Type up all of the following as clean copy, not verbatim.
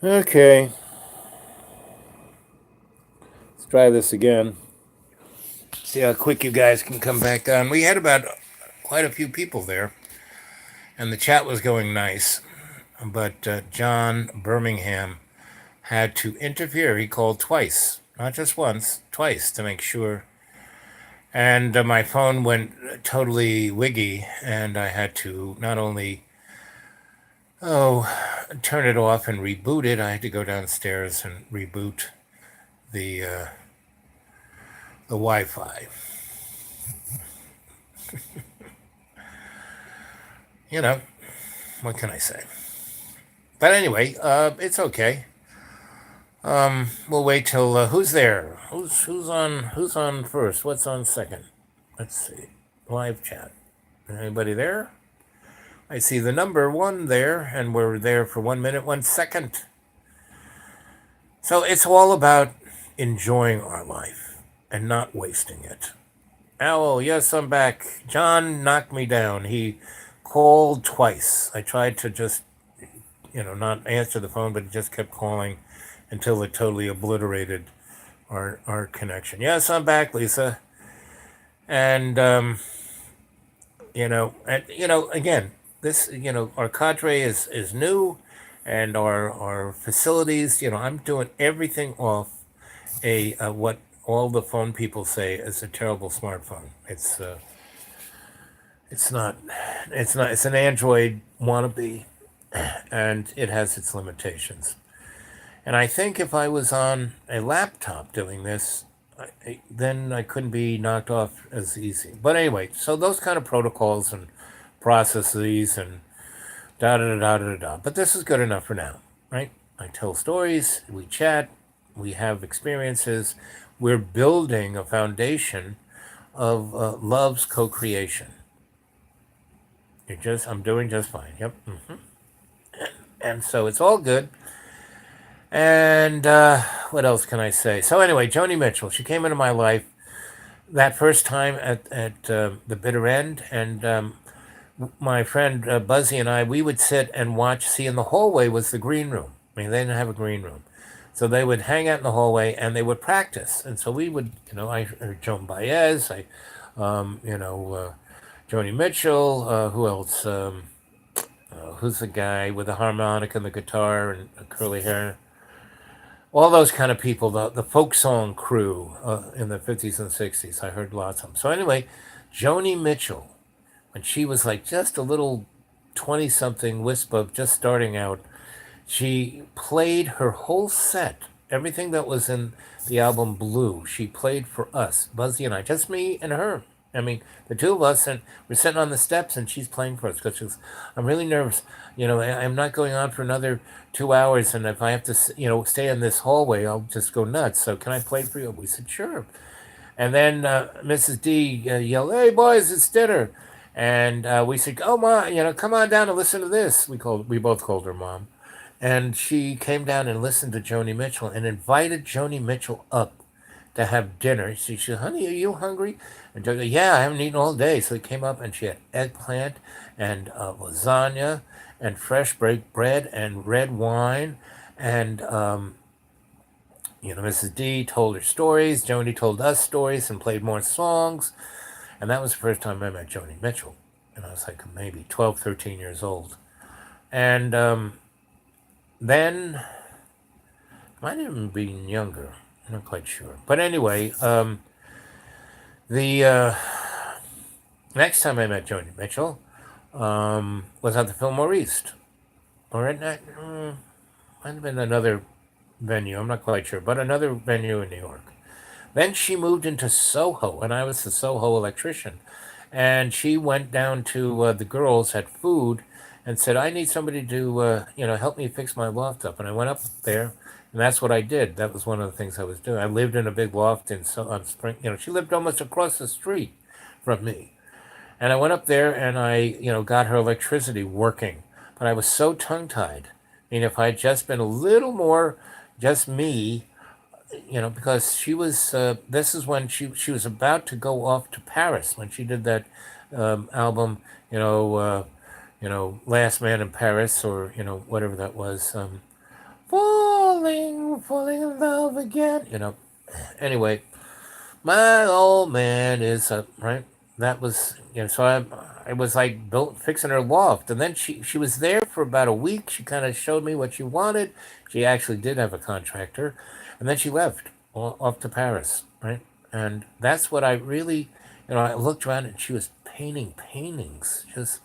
Okay, let's try this again. See how quick you guys can come back on. We had about quite a few people there, and the chat was going nice. But John Birmingham had to interfere. He called twice, not just once, twice to make sure. And my phone went totally wiggy, and I had to not only turn it off and reboot it. I had to go downstairs and reboot the Wi-Fi. You know, what can I say? But anyway, it's okay. We'll wait till who's there? Who's on first? What's on second? Let's see. Live chat. Anybody there? I see the number one there, and we're there for 1 minute, 1 second. So it's all about enjoying our life and not wasting it. Owl, yes, I'm back. John knocked me down. He called twice. I tried to just, not answer the phone, but he just kept calling until it totally obliterated our connection. Yes, I'm back, Lisa. And, again, this, our cadre is new, and our facilities, I'm doing everything off what all the phone people say is a terrible smartphone. It's not. It's not. It's an Android wannabe, and it has its limitations. And I think if I was on a laptop doing this, then I couldn't be knocked off as easy. But anyway, so those kind of protocols and processes and da da da da da da. But this is good enough for now, right? I tell stories, we chat, we have experiences. We're building a foundation of love's co-creation. I'm doing just fine. Yep. And so it's all good. And what else can I say? So anyway, Joni Mitchell, she came into my life that first time at the bitter end, and my friend Buzzy and I, we would sit and watch. See, in the hallway was the green room. I mean, they didn't have a green room, so they would hang out in the hallway and they would practice. And so we would, I heard Joan Baez, Joni Mitchell. Who else? Who's the guy with the harmonica and the guitar and curly hair? All those kind of people, the folk song crew in the 50s and 60s. I heard lots of them. So anyway, Joni Mitchell, when she was like just a little 20 something wisp of just starting out, she played her whole set, everything that was in the album Blue. She played for us, Buzzy and I, just me and her. I mean, the two of us, and we're sitting on the steps, and she's playing for us because she goes, "I'm really nervous. I'm not going on for another 2 hours, and if I have to, stay in this hallway, I'll just go nuts. So can I play for you?" We said, "Sure." And then Mrs. D yelled, "Hey boys, it's dinner!" And we said, "Oh ma, come on down and listen to this." We both called her mom, and she came down and listened to Joni Mitchell and invited Joni Mitchell up to have dinner. She said, "Honey, are you hungry?" And Joni said, "Yeah, I haven't eaten all day." So he came up and she had eggplant and lasagna and fresh baked bread and red wine. And, Mrs. D told her stories. Joni told us stories and played more songs. And that was the first time I met Joni Mitchell. And I was like maybe 12, 13 years old. And then, might have even been younger. I'm not quite sure. But anyway, the next time I met Joni Mitchell was at the Fillmore East. Or might have been another venue. I'm not quite sure. But another venue in New York. Then she moved into Soho, and I was the Soho electrician. And she went down to the girls at Food and said, "I need somebody to, help me fix my loft up." And I went up there, and that's what I did. That was one of the things I was doing. I lived in a big loft on Spring. She lived almost across the street from me. And I went up there and I, got her electricity working. But I was so tongue-tied. I mean, if I had just been a little more just me, because she was. This is when she was about to go off to Paris when she did that album. Last Man in Paris, or whatever that was. falling in love again. Anyway, my old man is right. That was So I was like built fixing her loft, and then she was there for about a week. She kind of showed me what she wanted. She actually did have a contractor, and then she left off to Paris, right? And that's what I really, I looked around and she was painting paintings, just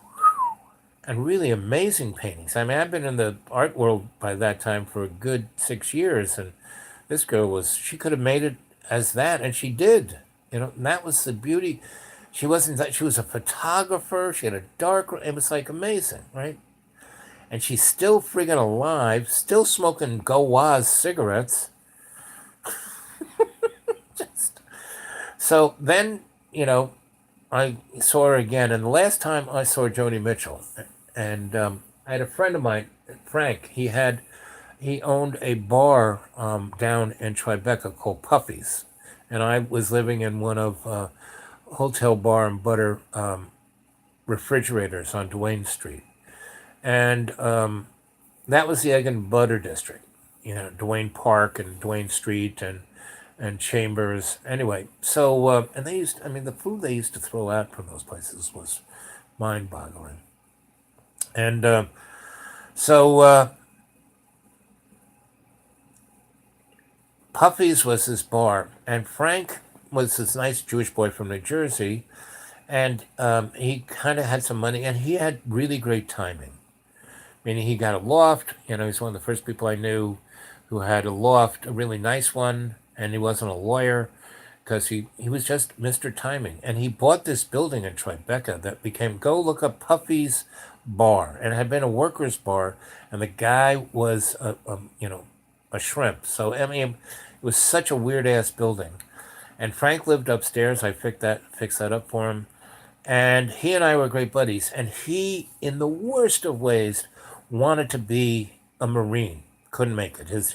and really amazing paintings. I mean, I've been in the art world by that time for a good 6 years, and this girl she could have made it as that, and she did. And that was the beauty. She wasn't that, she was a photographer. She had a dark, it was like amazing, right? And she's still friggin' alive, still smoking Gauloises cigarettes. So then, I saw her again, and the last time I saw Joni Mitchell, and I had a friend of mine, Frank. He owned a bar down in Tribeca called Puffy's, and I was living in one of Hotel Bar and Butter refrigerators on Duane Street, and that was the Egg and Butter district. Duane Park and Duane Street and Chambers. Anyway, so and they used, I mean, the food they used to throw out from those places was mind-boggling. And so Puffy's was this bar, and Frank was this nice Jewish boy from New Jersey, and he kind of had some money, and he had really great timing. Meaning he got a loft. He's one of the first people I knew who had a loft, a really nice one, and he wasn't a lawyer because he was just Mr. Timing. And he bought this building in Tribeca that became, go look up Puffy's Bar, and it had been a workers' bar, and the guy was a shrimp. So I mean, it was such a weird ass building. And Frank lived upstairs. I fixed that up for him. And he and I were great buddies. And he, in the worst of ways, wanted to be a Marine. Couldn't make it. His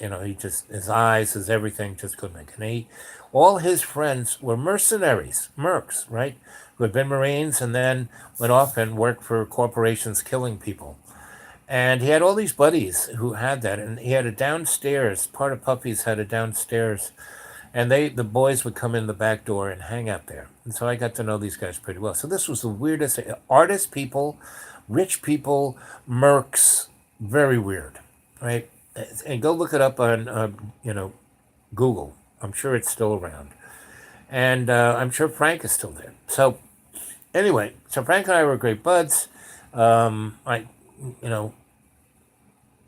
eyes, his everything just couldn't make it. And all his friends were mercenaries, mercs, right? Who had been Marines and then went off and worked for corporations killing people. And he had all these buddies who had that. And he had a downstairs, part of Puffy's had a downstairs, and the boys would come in the back door and hang out there. And so I got to know these guys pretty well. So this was the weirdest, artist people, rich people, mercs, very weird, right? And go look it up on Google. I'm sure it's still around, and I'm sure Frank is still there. So anyway, so Frank and I were great buds. I you know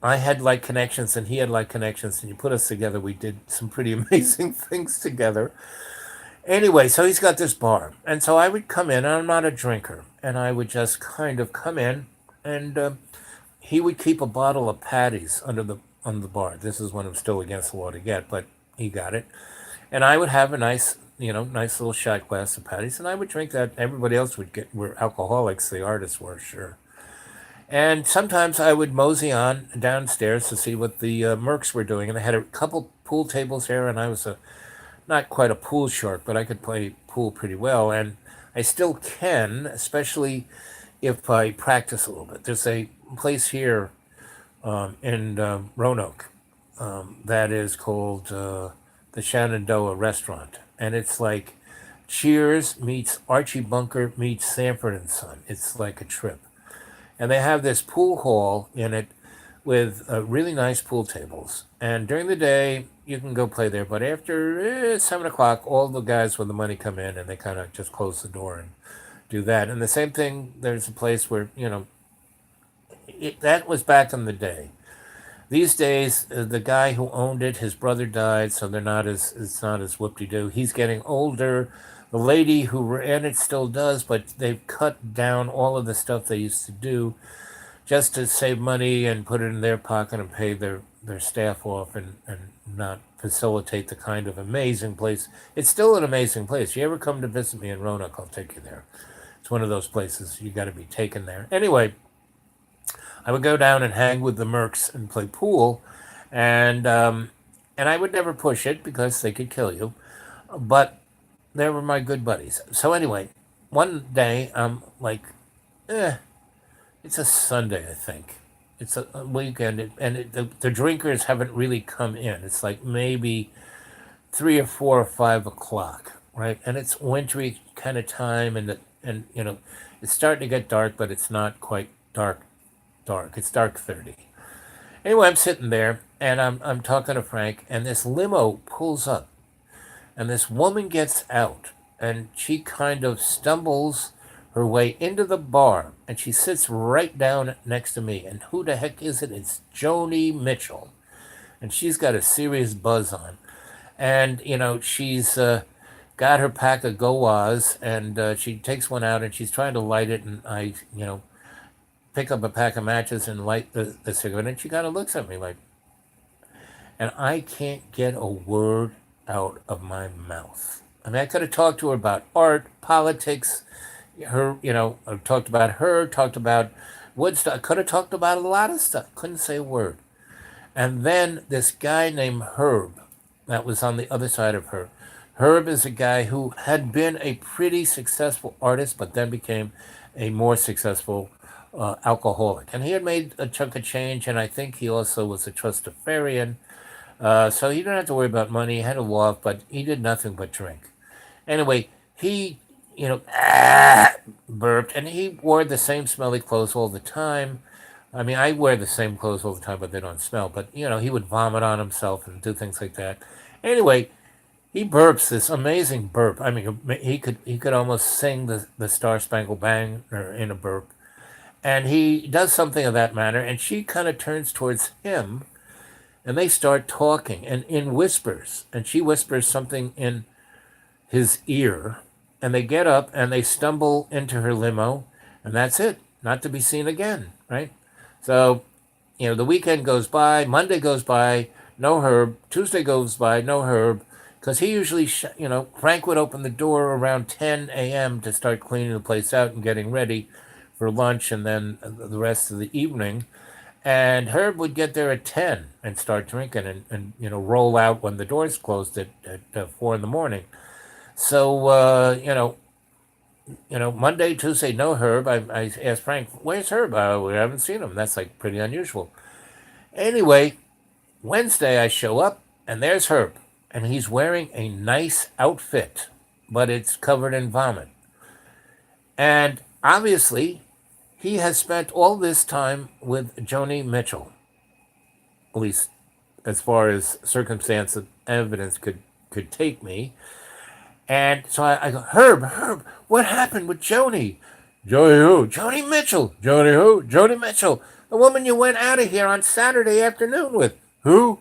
I had like connections and he had like connections, and you put us together, we did some pretty amazing things together. Anyway, so he's got this bar, and so I would come in, and I'm not a drinker, and I would just kind of come in, and he would keep a bottle of patties under the bar. This is when it was still against the law to get, but he got it, and I would have a nice little shot glass of patties, and I would drink that. Everybody else would get were alcoholics. The artists were, sure. And sometimes I would mosey on downstairs to see what the Mercs were doing, and they had a couple pool tables there, and I was not quite a pool shark, but I could play pool pretty well, and I still can, especially if I practice a little bit. There's a place here in Roanoke that is called the Shenandoah Restaurant, and it's like Cheers meets Archie Bunker meets Sanford and Son. It's like a trip, and they have this pool hall in it with really nice pool tables. And during the day, you can go play there. But after 7 o'clock, all the guys with the money come in and they kind of just close the door and do that. And the same thing, there's a place where, that was back in the day. These days, the guy who owned it, his brother died, so it's not as whoop-de-doo. He's getting older. The lady who ran it still does, but they've cut down all of the stuff they used to do just to save money and put it in their pocket and pay their staff off and not facilitate the kind of amazing place. It's still an amazing place. You ever come to visit me in Roanoke, I'll take you there. It's one of those places you got to be taken there. Anyway, I would go down and hang with the Mercs and play pool, and I would never push it because they could kill you, but they were my good buddies. So anyway, one day I'm like, it's a Sunday, I think. It's a weekend, and the drinkers haven't really come in. It's like maybe 3 or 4 or 5 o'clock, right? And it's wintry kind of time, and it's starting to get dark, but it's not quite dark. Dark. It's dark 30. Anyway, I'm sitting there, and I'm talking to Frank, and this limo pulls up, and this woman gets out, and she kind of stumbles her way into the bar, and she sits right down next to me. And who the heck is it? It's Joni Mitchell, and she's got a serious buzz on, and she's got her pack of Goas, and she takes one out, and she's trying to light it, and I pick up a pack of matches and light the cigarette, and she kind of looks at me like, and I can't get a word out of my mouth. I mean, I could have talked to her about art, politics, I talked about her, talked about Woodstock, I could have talked about a lot of stuff, couldn't say a word. And then this guy named Herb, that was on the other side of her. Herb is a guy who had been a pretty successful artist, but then became a more successful alcoholic. And he had made a chunk of change, and I think he also was a trustafarian. So he didn't have to worry about money. He had a loft, but he did nothing but drink. Anyway, he, burped, and he wore the same smelly clothes all the time. I mean, I wear the same clothes all the time, but they don't smell. But, he would vomit on himself and do things like that. Anyway, he burps this amazing burp. I mean, he could almost sing the Star Spangled Banner in a burp. And he does something of that manner, and she kind of turns towards him, and they start talking, and in whispers. And she whispers something in his ear, and they get up and they stumble into her limo, and that's it, not to be seen again, right? So, the weekend goes by, Monday goes by, no Herb, Tuesday goes by, no Herb, because he usually, Frank would open the door around 10 a.m. to start cleaning the place out and getting ready for lunch and then the rest of the evening. And Herb would get there at 10 and start drinking and roll out when the doors closed at 4 in the morning. So, Monday, Tuesday, no Herb. I asked Frank, where's Herb? We haven't seen him. That's like pretty unusual. Anyway, Wednesday I show up and there's Herb. And he's wearing a nice outfit, but it's covered in vomit. And obviously, he has spent all this time with Joni Mitchell, at least as far as circumstance and evidence could take me. And so I go, Herb, what happened with Joni? Joni who? Joni Mitchell. Joni who? Joni Mitchell. The woman you went out of here on Saturday afternoon with. Who?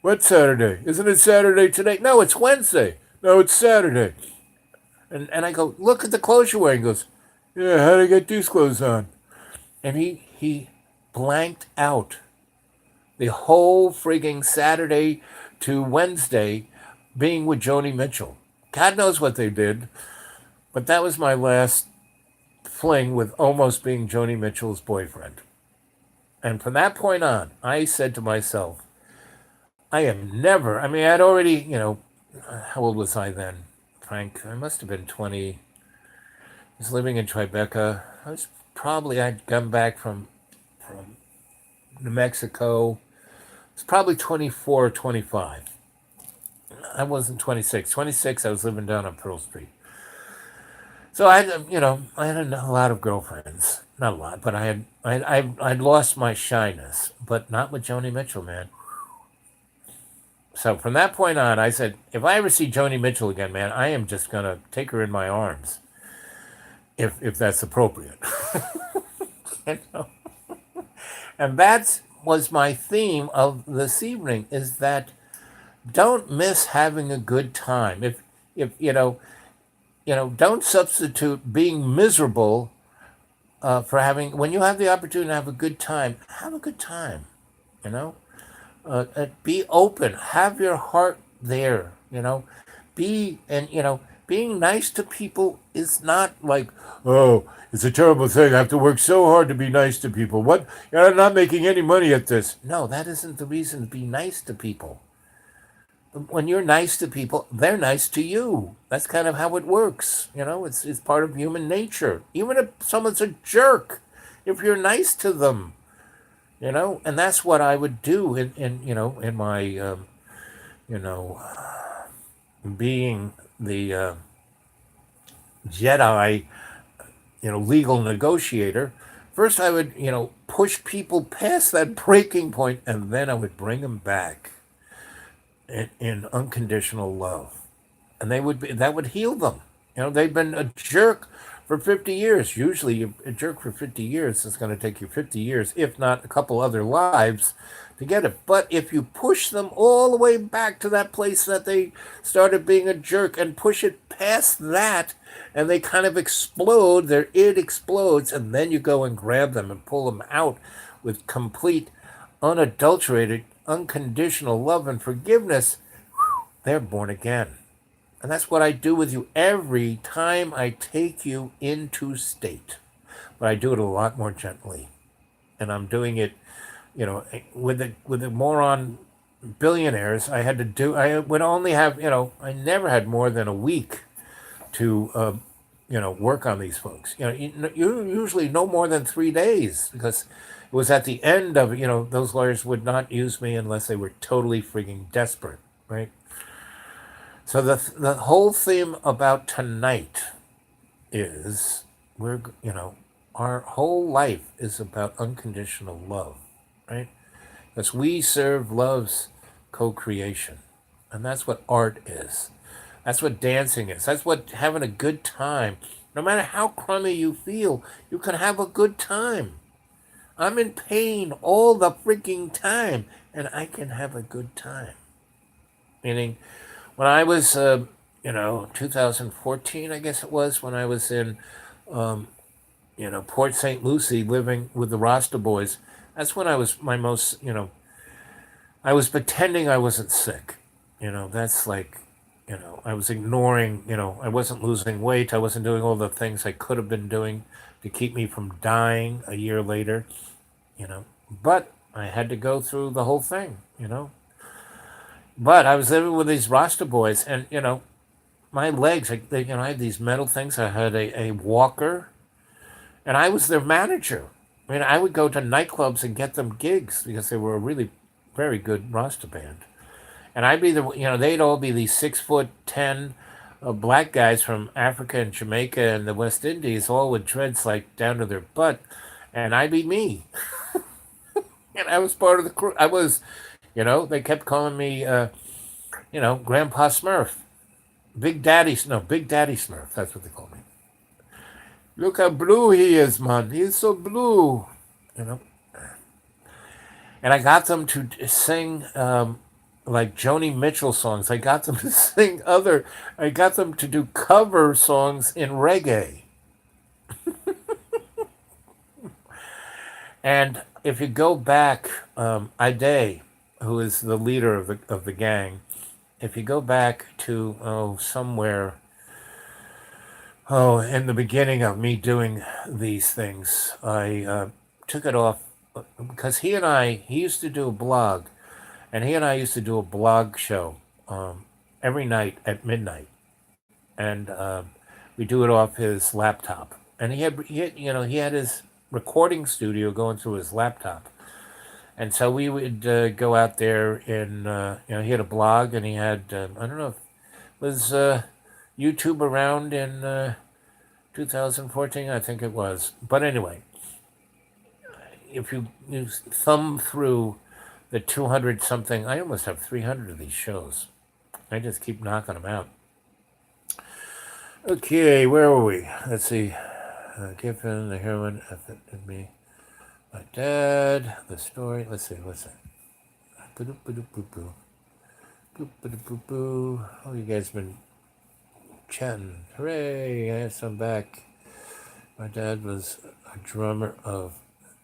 What Saturday? Isn't it Saturday today? No, it's Wednesday. No, it's Saturday. And I go, look at the clothes you're wearing. He goes, yeah, how did I get these clothes on? And he blanked out the whole frigging Saturday to Wednesday being with Joni Mitchell. God knows what they did, but that was my last fling with almost being Joni Mitchell's boyfriend. And from that point on, I said to myself, I am never, I mean, I'd already, how old was I then, Frank? I must have been 20. I was living in Tribeca. I'd come back from New Mexico. It's probably 24 or 25. I wasn't 26. 26, I was living down on Pearl Street. So I had a lot of girlfriends. Not a lot, but I'd lost my shyness, but not with Joni Mitchell, man. So from that point on, I said, if I ever see Joni Mitchell again, man, I am just going to take her in my arms, if that's appropriate. And that was my theme of this evening, is that don't miss having a good time. If don't substitute being miserable for having, when you have the opportunity to have a good time, have a good time, be open, have your heart there, being nice to people is not like, oh, it's a terrible thing. I have to work so hard to be nice to people. What? I'm not making any money at this. No, that isn't the reason to be nice to people. When you're nice to people, they're nice to you. That's kind of how it works. It's part of human nature. Even if someone's a jerk, if you're nice to them, And that's what I would do in my you know being the Jedi, legal negotiator. First, I would push people past that breaking point, and then I would bring them back in unconditional love, and that would heal them. They've been a jerk for 50 years. Usually, a jerk for 50 years is going to take you 50 years, if not a couple other lives, to get it. But if you push them all the way back to that place that they started being a jerk and push it past that, and they kind of explode, their id explodes, and then you go and grab them and pull them out with complete, unadulterated, unconditional love and forgiveness, they're born again. And that's what I do with you every time I take you into state. But I do it a lot more gently. And I'm doing it, with the moron billionaires. I would only have, I never had more than a week to, work on these folks. You usually no more than 3 days, because it was at the end of, those lawyers would not use me unless they were totally freaking desperate, right? So the whole theme about tonight is our whole life is about unconditional love, right? Because we serve love's co-creation, and that's what art is. That's what dancing is. That's what having a good time. No matter how crummy you feel, you can have a good time. I'm in pain all the freaking time, and I can have a good time. Meaning, when I was, 2014, I guess it was, when I was in, Port St. Lucie living with the Rasta Boys, that's when I was my most, I was pretending I wasn't sick. That's like, I was ignoring, I wasn't losing weight. I wasn't doing all the things I could have been doing to keep me from dying a year later, you know. But I had to go through the whole thing. But I was living with these Rasta boys, and my legs, I had these metal things. I had a walker, and I was their manager. I mean, I would go to nightclubs and get them gigs because they were a really very good Rasta band. And I'd be they'd all be these 6'10" black guys from Africa and Jamaica and the West Indies, all with dreads like down to their butt, and I'd be me. And I was part of the crew. I was, they kept calling me, Grandpa Smurf. Big Daddy Smurf. That's what they call me. Look how blue he is, man. He's so blue. You know. And I got them to sing like Joni Mitchell songs. I got them to sing I got them to do cover songs in reggae. And if you go back, Ade, who is the leader of the gang, if you go back to somewhere in the beginning of me doing these things, I took it off because he used to do a blog, and he and I used to do a blog show every night at midnight, and we do it off his laptop. And he had his recording studio going through his laptop, and so we would go out there and he had a blog, and he had I don't know if it was YouTube around in 2014, I think it was. But anyway, if you thumb through the 200 something, I almost have 300 of these shows. I just keep knocking them out. Okay, where were we? Let's see. Giffen, the heroine, and me. My dad, the story. Let's see, what's that? Oh, you guys been chatting. Hooray, I guess I'm back. My dad was a drummer of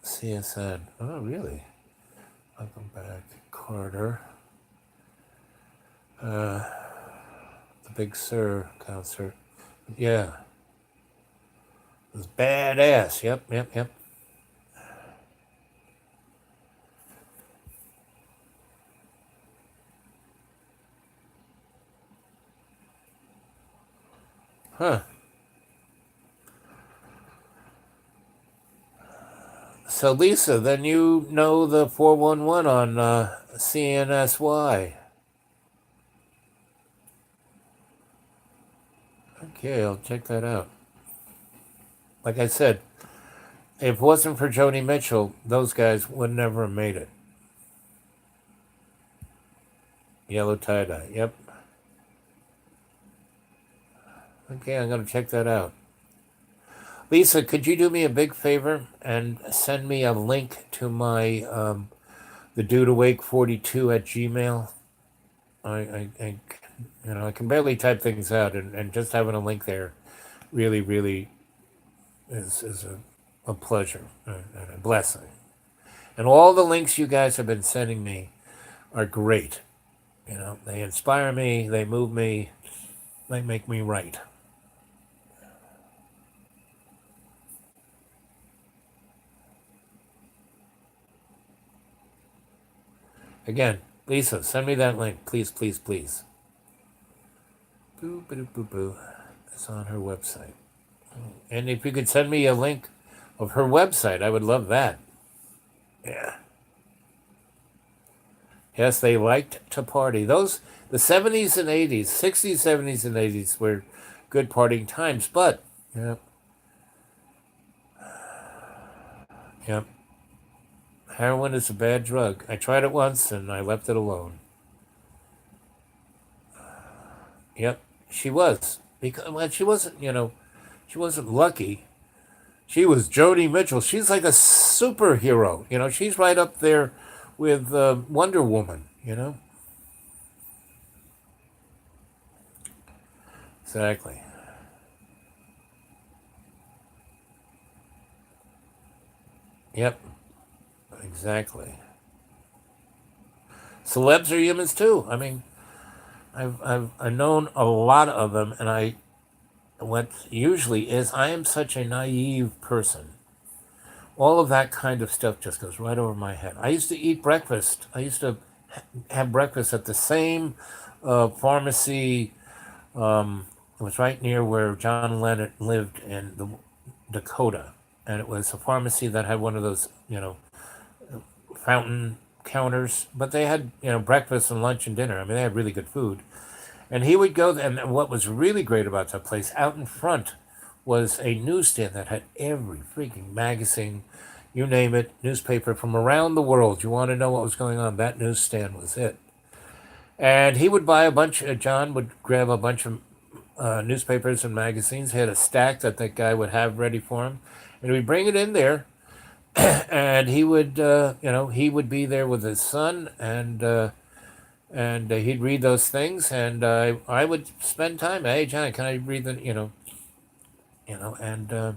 CSN. Oh, really? Welcome back. Carter. The Big Sur concert. Yeah. It was badass. Yep. Huh. So Lisa, then you know the 411 on CNSY. Okay, I'll check that out. Like I said, if it wasn't for Joni Mitchell, those guys would never have made it. Yellow tie-dye, yep. Okay, I'm going to check that out. Lisa, could you do me a big favor and send me a link to my the dude awake 42 at Gmail? I I can barely type things out, and just having a link there really, really is a pleasure and a blessing. And all the links you guys have been sending me are great. They inspire me, they move me, they make me write. Again, Lisa, send me that link, please, please, please. Boo, boo, boo, boo. It's on her website. And if you could send me a link of her website, I would love that. Yeah. Yes, they liked to party. The 70s and 80s, 60s, 70s, and 80s were good partying times, but, yeah, yeah, heroin is a bad drug. I tried it once and I left it alone. Yep, she was. Because, well, she wasn't, she wasn't lucky. She was Joni Mitchell. She's like a superhero. She's right up there with Wonder Woman. Exactly. Yep, exactly. Celebs are humans too. I mean, I've known a lot of them, and what usually is I am such a naive person. All of that kind of stuff just goes right over my head. I used to eat breakfast. I used to have breakfast at the same pharmacy. It was right near where John Lennon lived in the Dakota, and it was a pharmacy that had one of those, fountain counters. But they had, breakfast and lunch and dinner. I mean, they had really good food. And he would go there, and what was really great about that place, out in front was a newsstand that had every freaking magazine, you name it, newspaper from around the world. You want to know what was going on? That newsstand was it. And he would buy a bunch. John would grab a bunch of newspapers and magazines. He had a stack that guy would have ready for him, and we'd bring it in there. And he would, he would be there with his son, and he'd read those things, and I would spend time. Hey, John, can I read the, and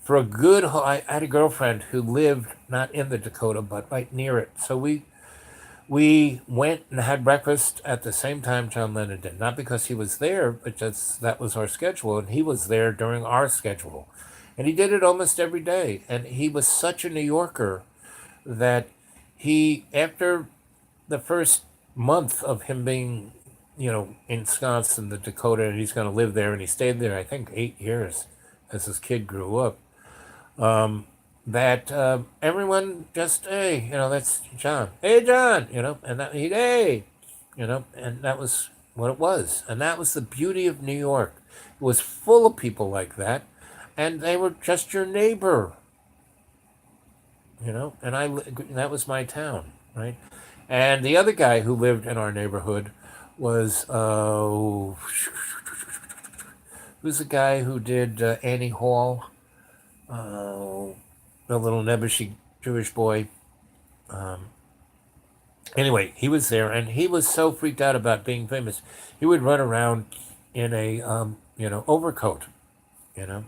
for a good, I had a girlfriend who lived not in the Dakota, but right near it. So we went and had breakfast at the same time John Lennon did. Not because he was there, but just that was our schedule, and he was there during our schedule. And he did it almost every day. And he was such a New Yorker that after the first month of him being, ensconced in the Dakota, and he's going to live there, and he stayed there, I think, 8 years as his kid grew up. That everyone just, hey, that's John. Hey, John, and hey, and that was what it was. And that was the beauty of New York. It was full of people like that, and they were just your neighbor, and that was my town, right? And the other guy who lived in our neighborhood was, who's the guy who did Annie Hall? The little nebbishy Jewish boy. Anyway, he was there, and he was so freaked out about being famous. He would run around in a, overcoat, you know.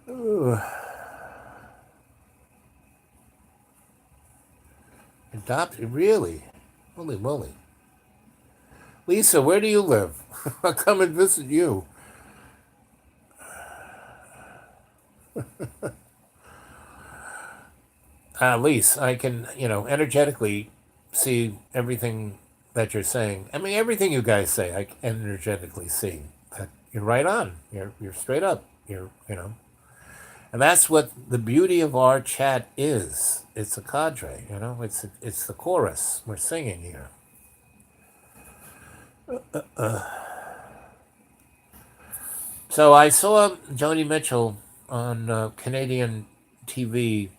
Ooh. Adopted, really? Holy moly. Lisa, where do you live? I'll come and visit you. Lisa, I can, energetically see everything that you're saying. I mean, everything you guys say, I can energetically see. That you're right on. You're straight up. You're. And that's what the beauty of our chat is. It's a cadre, you know. It's the chorus we're singing here. So I saw Joni Mitchell on Canadian TV.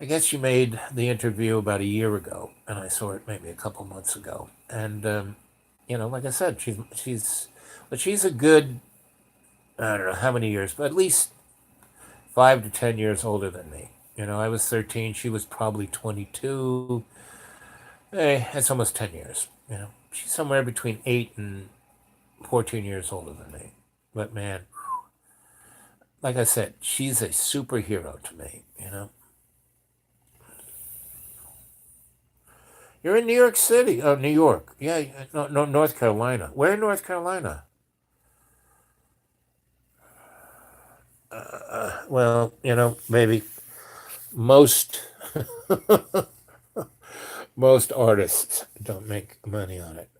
I guess she made the interview about a year ago, and I saw it maybe a couple months ago. And you know, like I said, she's a good, I don't know how many years, but at least 5 to 10 years older than me. You know, I was 13; she was probably 22. Hey, that's almost 10 years. You know, she's somewhere between 8 and 14 years older than me. But man, like I said, she's a superhero to me. You know, you're in New York City, oh, New York, yeah, no, no, North Carolina. Where in North Carolina? Well, you know, maybe most most artists don't make money on it.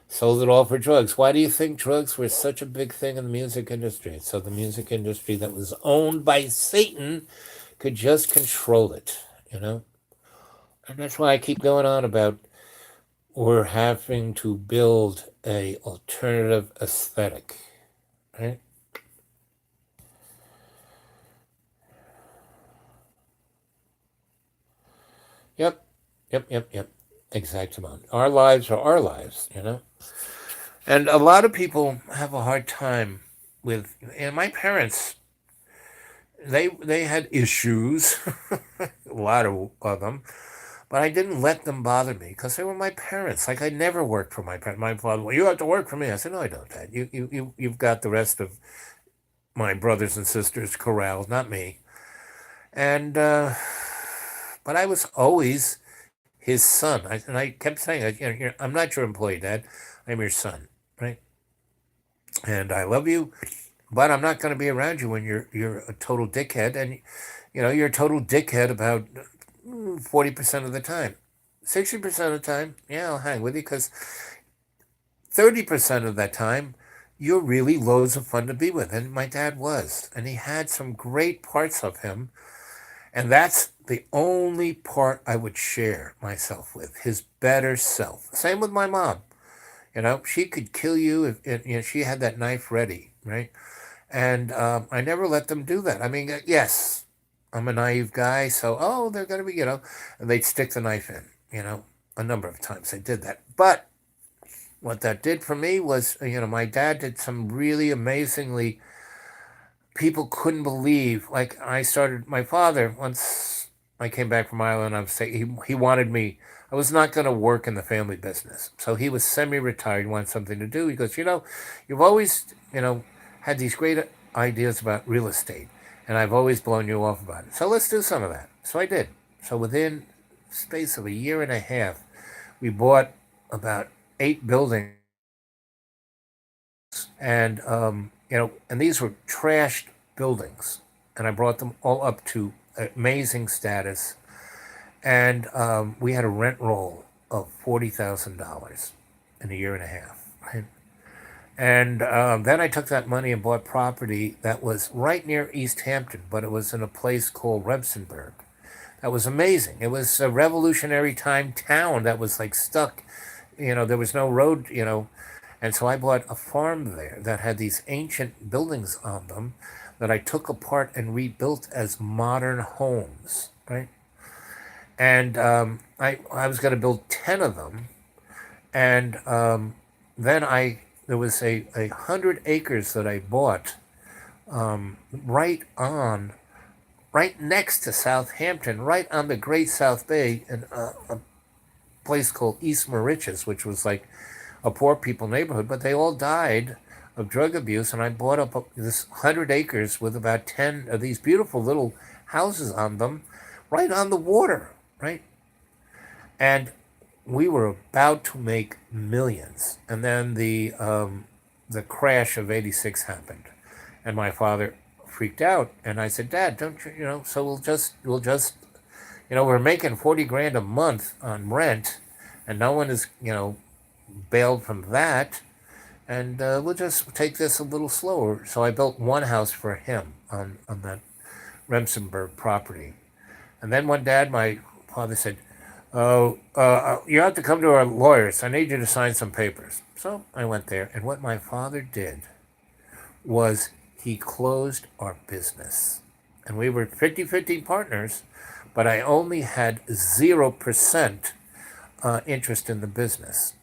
Sold it all for drugs. Why do you think drugs were such a big thing in the music industry? So the music industry that was owned by Satan could just control it, you know? And that's why I keep going on about we're having to build a alternative aesthetic, right? Yep, yep. Exact amount. Our lives are our lives, you know? And a lot of people have a hard time with, and my parents, they had issues, a lot of them, but I didn't let them bother me because they were my parents. Like I never worked for my parents. My father, well, you have to work for me. I said, no, I don't, Dad. You've got the rest of my brothers and sisters corralled, not me. And but I was always his son. And I kept saying, I'm not your employee, Dad. I'm your son, right? And I love you, but I'm not going to be around you when you're a total dickhead. And you know, you're a total dickhead about 40% of the time. 60% of the time, yeah, I'll hang with you because 30% of that time, you're really loads of fun to be with. And my dad was. And he had some great parts of him. And that's the only part I would share myself with, his better self. Same with my mom. You know, she could kill you if you know, she had that knife ready, right? And I never let them do that. I mean, yes, I'm a naive guy, so oh, they're gonna be, you know, and they'd stick the knife in, you know, a number of times they did that. But what that did for me was, you know, my dad did some really amazingly. People couldn't believe. Like I started, my father once I came back from Ireland. I was saying he wanted me. I was not going to work in the family business, so he was semi-retired. Wanted something to do. He goes, you know, you've always, you know, had these great ideas about real estate, and I've always blown you off about it. So let's do some of that. So I did. So within space of a year and a half, we bought about 8 buildings, and you know, and these were trashed buildings, and I brought them all up to amazing status, and we had a rent roll of $40,000 in a year and a half, right? And then I took that money and bought property that was right near East Hampton, but it was in a place called Remsenburg. That was amazing. It was a revolutionary time town that was like stuck. You know, there was no road, you know. And so I bought a farm there that had these ancient buildings on them that I took apart and rebuilt as modern homes, right? And I was going to build 10 of them. And then there was a 100 acres that I bought right on, right next to Southampton, right on the Great South Bay, in a place called East Mauritius, which was like a poor people neighborhood, but they all died of drug abuse. And I bought up this 100 acres with about 10 of these beautiful little houses on them, right on the water, right? And we were about to make millions. And then the crash of '86 happened, and my father freaked out. And I said, Dad, don't you, you know? So we'll just, you know, we're making 40 grand a month on rent, and no one is, you know, bailed from that. and we'll just take this a little slower. So I built one house for him on that Remsenburg property. And then one dad, my father said, "Oh, you have to come to our lawyers. I need you to sign some papers." So I went there, and what my father did was he closed our business. And we were 50-50 partners, but I only had 0% interest in the business.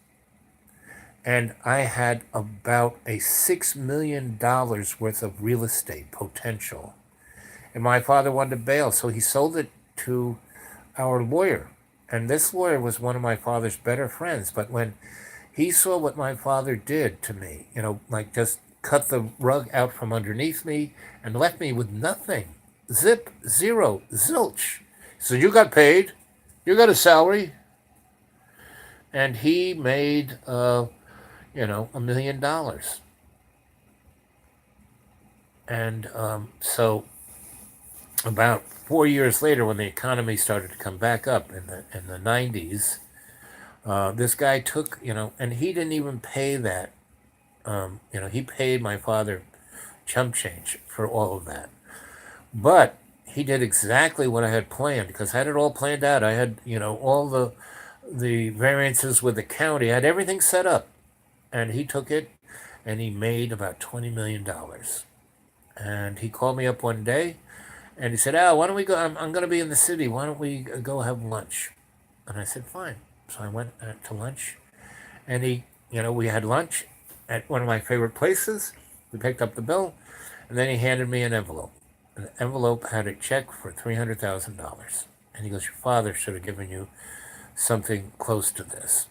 And I had about a $6 million worth of real estate potential. And my father wanted to bail, so he sold it to our lawyer. And this lawyer was one of my father's better friends. But when he saw what my father did to me, like just cut the rug out from underneath me and left me with nothing. Zip, zero, zilch. So you got paid, you got a salary, and he made, $1 million. And so about 4 years later, when the economy started to come back up in the 90s, this guy took, and he didn't even pay that. He paid my father chump change for all of that. But he did exactly what I had planned, because I had it all planned out. I had, all the variances with the county. I had everything set up. And he took it and he made about $20 million. And he called me up one day and he said, "Al, why don't we go? I'm going to be in the city. Why don't we go have lunch?" And I said, "Fine." So I went to lunch, and we had lunch at one of my favorite places. We picked up the bill, and then he handed me an envelope. And the envelope had a check for $300,000. And he goes, "Your father should have given you something close to this.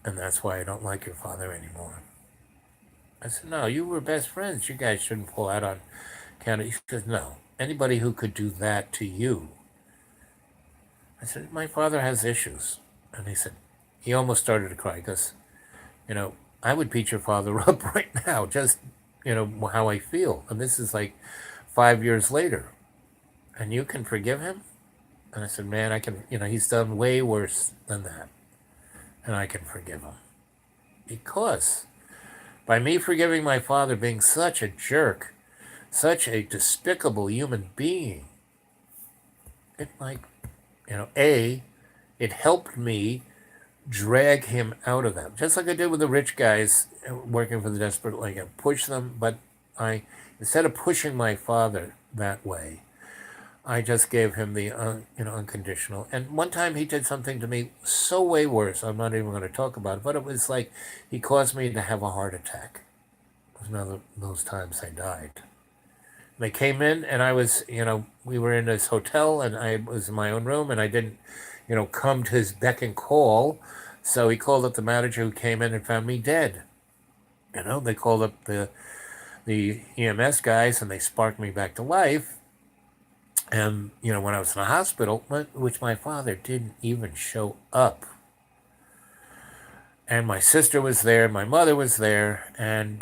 And that's why I don't like your father anymore." I said, "No, you were best friends. You guys shouldn't pull out on county." He says, "No, anybody who could do that to you." I said, "My father has issues." And he almost started to cry because, I would beat your father up right now, just, how I feel. And this is like 5 years later. And you can forgive him? And I said, "Man, I can, he's done way worse than that. And I can forgive him." Because by me forgiving my father being such a jerk, such a despicable human being, it it helped me drag him out of that. Just like I did with the rich guys working for the desperate, like I push them, but instead of pushing my father that way, I just gave him the unconditional. And one time he did something to me so way worse. I'm not even going to talk about it, but it was like he caused me to have a heart attack. It was another of those times I died. They came in, and I was, we were in this hotel, and I was in my own room, and I didn't, come to his beck and call. So he called up the manager, who came in and found me dead. They called up the EMS guys, and they sparked me back to life. And, when I was in the hospital, which my father didn't even show up. And my sister was there, my mother was there, and,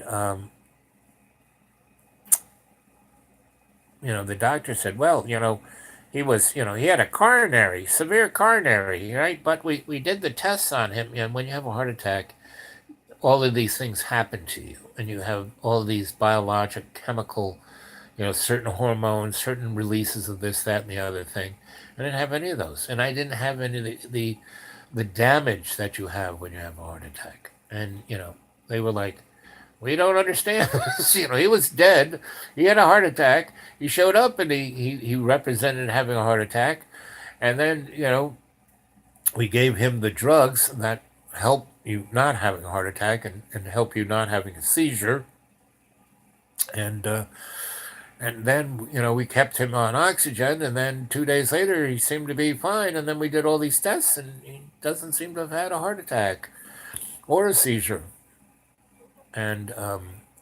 the doctor said, "Well, he was, he had a severe coronary, right? But we did the tests on him. And when you have a heart attack, all of these things happen to you. And you have all of these biologic, chemical, certain hormones, certain releases of this, that, and the other thing. I didn't have any of those. And I didn't have any of the damage that you have when you have a heart attack." And, they were like, "We don't understand this." He was dead. He had a heart attack. He showed up and he represented having a heart attack. And then, we gave him the drugs that help you not having a heart attack and help you not having a seizure. And then, we kept him on oxygen. And then 2 days later, he seemed to be fine. And then we did all these tests, and he doesn't seem to have had a heart attack or a seizure. And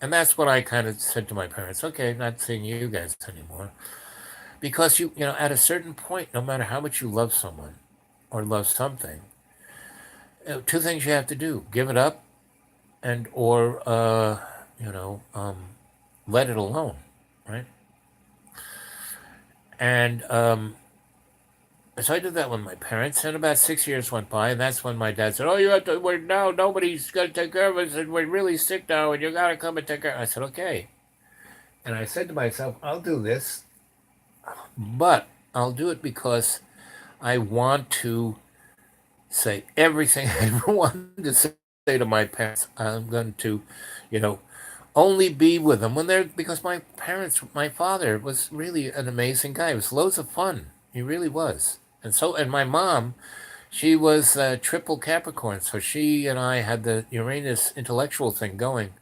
that's what I kind of said to my parents. Okay, not seeing you guys anymore. Because at a certain point, no matter how much you love someone or love something, two things you have to do: give it up, or let it alone, right? And So I did that with my parents, and about 6 years went by, and that's when my dad said, "Oh, you have to. We're now nobody's gonna take care of us, and we're really sick now, and you gotta come and take care." I said, "Okay," and I said to myself, "I'll do this, but I'll do it because I want to say everything I ever wanted to say to my parents. I'm going to, you know, only be with them when they're because my father was really an amazing guy. He was loads of fun. He really was." And my mom, she was triple Capricorn, so she and I had the Uranus intellectual thing going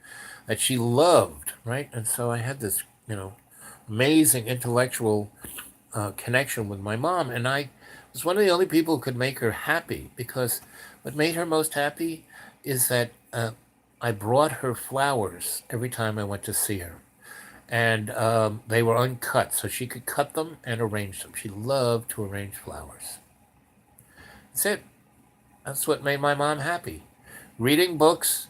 that she loved, right? And so I had this, amazing intellectual connection with my mom, and I was one of the only people who could make her happy because what made her most happy is that I brought her flowers every time I went to see her, and they were uncut, so she could cut them and arrange them. She loved to arrange flowers. That's it. That's what made my mom happy. Reading books,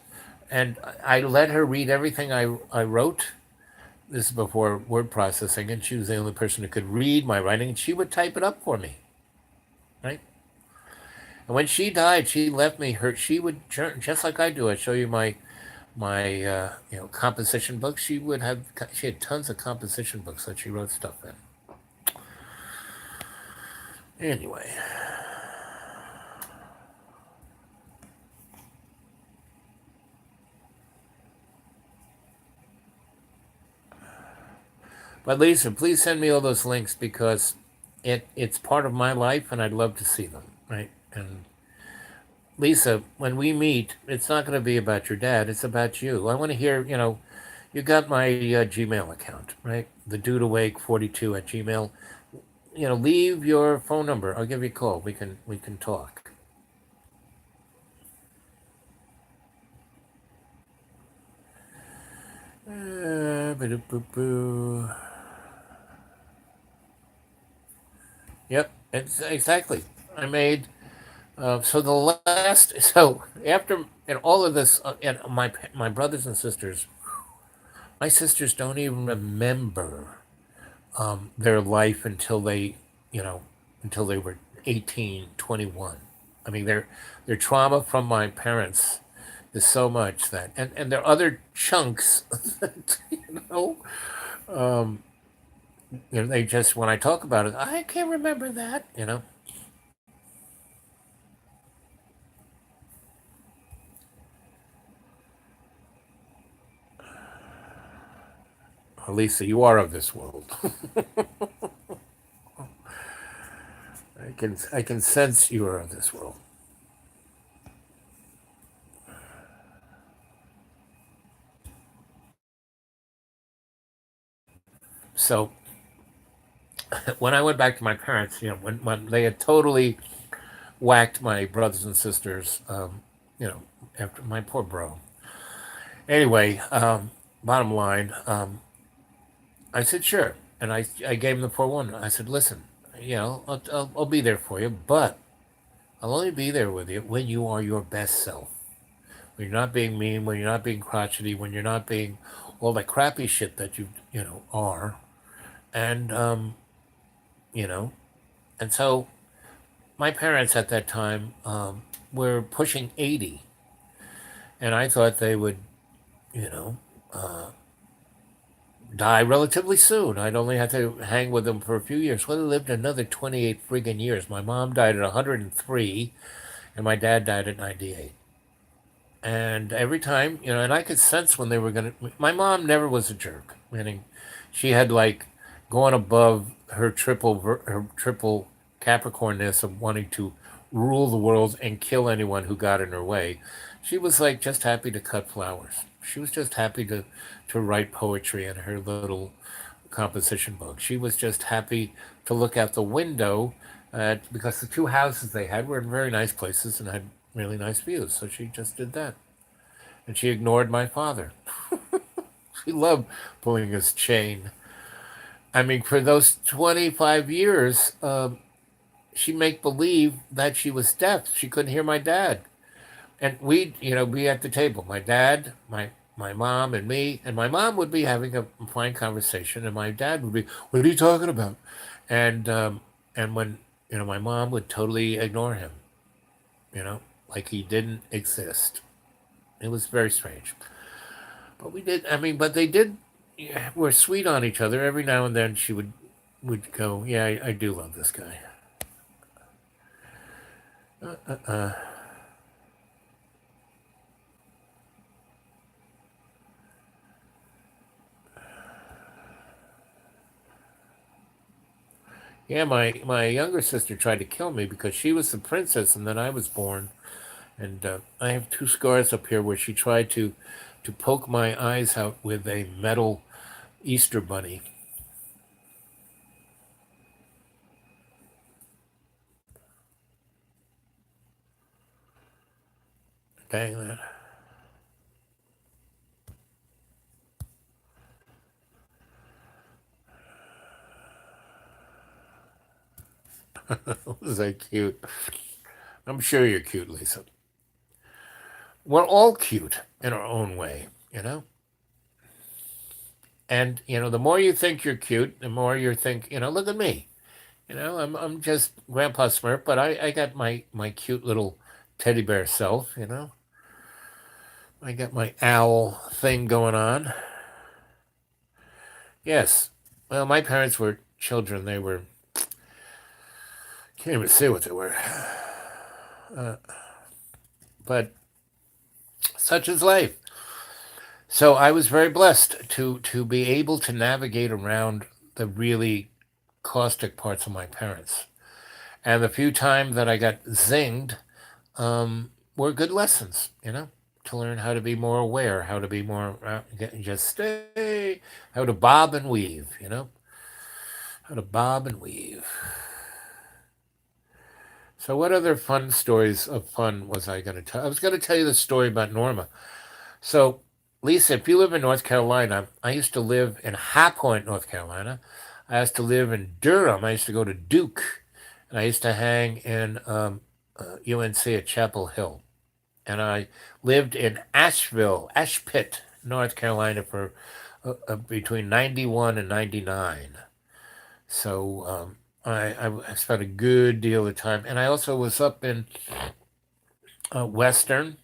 and I let her read everything I wrote. This is before word processing, and she was the only person who could read my writing, and she would type it up for me, right? And when she died, she left me her. She would just like I do. I show you my composition books. She had tons of composition books that she wrote stuff in. Anyway, but Lisa, please send me all those links because it's part of my life, and I'd love to see them. Right? And Lisa, when we meet, it's not going to be about your dad. It's about you. I want to hear. You got my Gmail account, right? The dude awake 42 at Gmail. Leave your phone number. I'll give you a call. We can talk. Ba-do-boo-boo. Yep, it's exactly. I made so the last so after and all of this and my brothers and sisters, my sisters don't even remember their life you know, until they were 18, 21. I mean, their trauma from my parents is so much that, and there are other chunks that, um, they just, when I talk about it, I can't remember that. Lisa, you are of this world. I can sense you are of this world. So when I went back to my parents, when they had totally whacked my brothers and sisters, after my poor bro. Anyway, bottom line, I said sure, and I gave him the 4-1. I said, listen, I'll be there for you, but I'll only be there with you when you are your best self. When you're not being mean, when you're not being crotchety, when you're not being all the crappy shit that you are, and you know, and so my parents at that time were pushing 80, and I thought they would, you know, die relatively soon. I'd only have to hang with them for a few years. Well, they lived another 28 friggin' years. My mom died at 103, and my dad died at 98. And every time, and I could sense when they were going to. My mom never was a jerk, meaning she had like gone above her triple Capricornness of wanting to rule the world and kill anyone who got in her way. She was like just happy to cut flowers. She was just happy to write poetry in her little composition book. She was just happy to look out the window because the two houses they had were in very nice places and had really nice views. So she just did that. And she ignored my father. She loved pulling his chain. I mean, for those 25 years, she make believe that she was deaf. She couldn't hear my dad. And we'd be at the table. My dad, my mom, and me. And my mom would be having a fine conversation, and my dad would be, "What are you talking about?" And when My mom would totally ignore him, like he didn't exist. It was very strange. But we did. I mean, but they did. Yeah, were sweet on each other. Every now and then, she would go, "Yeah, I do love this guy." Uh, yeah, my younger sister tried to kill me because she was the princess, and then I was born, and I have two scars up here where she tried to poke my eyes out with a metal Easter bunny. Dang that. Was that cute? I'm sure you're cute, Lisa. We're all cute in our own way, you know? And, the more you think you're cute, the more you think, look at me. I'm just Grandpa Smurf, but I got my cute little teddy bear self. I got my owl thing going on. Yes. Well, my parents were children. They were, can't even say what they were. Uh, but such is life. So I was very blessed to be able to navigate around the really caustic parts of my parents. And the few times that I got zinged were good lessons, to learn how to be more aware, how to be more, just stay, how to bob and weave, how to bob and weave. So, what other fun stories of fun was I going to tell? I was going to tell you the story about Norma. So, Lisa, if you live in North Carolina, I used to live in High Point, North Carolina. I used to live in Durham. I used to go to Duke, and I used to hang in UNC at Chapel Hill. And I lived in Ashpit, North Carolina, for between 91 and 99. So I spent a good deal of time. And I also was up in Western,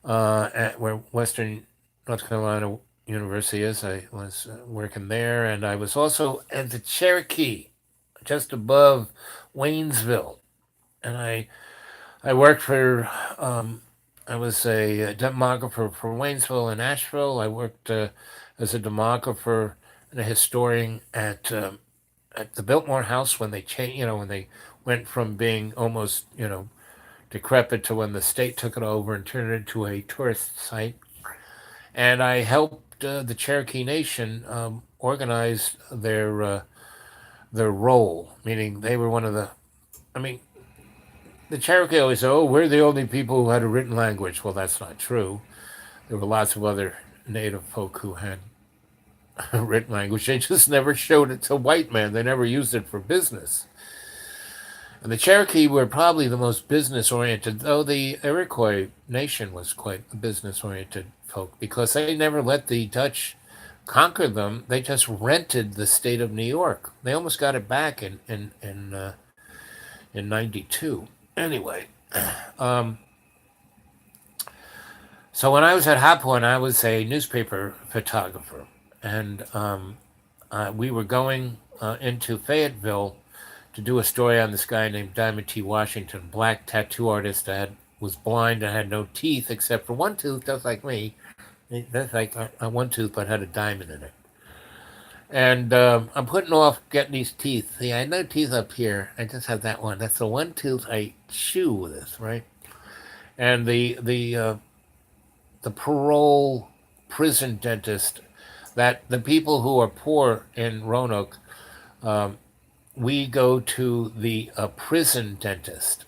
where Western North Carolina University is. I was working there. And I was also at the Cherokee, just above Waynesville. And I worked for, I was a demographer for Waynesville and Asheville. I worked as a demographer and a historian at the Biltmore House when they changed, when they went from being almost, decrepit to when the state took it over and turned it into a tourist site. And I helped the Cherokee Nation organize their role, meaning they were one of the, I mean, the Cherokee always say, "Oh, we're the only people who had a written language." Well, that's not true. There were lots of other native folk who had a written language. They just never showed it to white men. They never used it for business. And the Cherokee were probably the most business oriented, though the Iroquois nation was quite business oriented folk because they never let the Dutch conquer them. They just rented the state of New York. They almost got it back in '92. Anyway, um, so when I was at Hot Point, I was a newspaper photographer, and we were going into Fayetteville to do a story on this guy named Diamond T. Washington, black tattoo artist that was blind and had no teeth except for one tooth, just like me. That's like one tooth, but had a diamond in it. And I'm putting off getting these teeth. See, I had no teeth up here. I just have that one. That's the one tooth I chew with, right? And the parole prison dentist, that the people who are poor in Roanoke, um, we go to the prison dentist.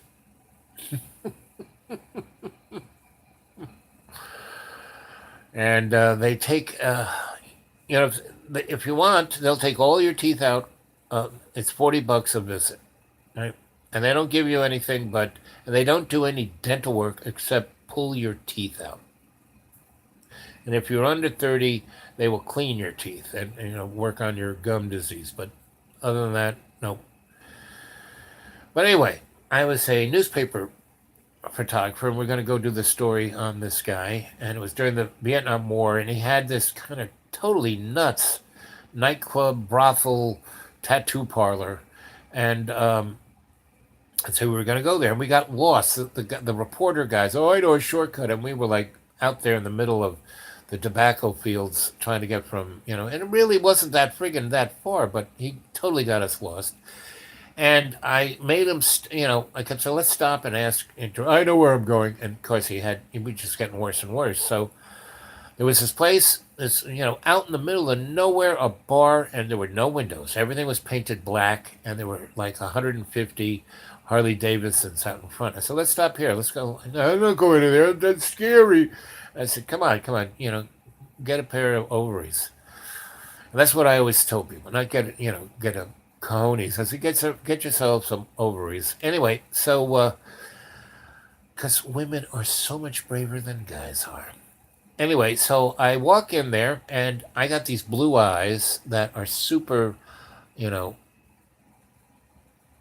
And they take, if you want, they'll take all your teeth out. It's $40 a visit, right? And they don't give you anything, but they don't do any dental work except pull your teeth out. And if you're under 30, they will clean your teeth and work on your gum disease. But other than that, no. But anyway, I was a newspaper photographer, and we're going to go do the story on this guy. And it was during the Vietnam War, and he had this kind of totally nuts nightclub, brothel, tattoo parlor. And so we were going to go there, and we got lost. The reporter guys, oh, I know a shortcut. And we were like out there in the middle of the tobacco fields trying to get from, and it really wasn't that friggin' that far, but he totally got us lost. And I made him, I kept saying, let's stop and ask. I know where I'm going. And of course, he was just getting worse and worse. So there was this place, out in the middle of nowhere, a bar, and there were no windows. Everything was painted black, and there were like 150 Harley Davidsons out in front. I said, let's stop here. Let's go. No, I'm not going in there. That's scary. I said, come on, get a pair of ovaries. And that's what I always told people. Not get a cojones. I said, get yourself some ovaries. Anyway, so, because women are so much braver than guys are. Anyway, so I walk in there and I got these blue eyes that are super, you know,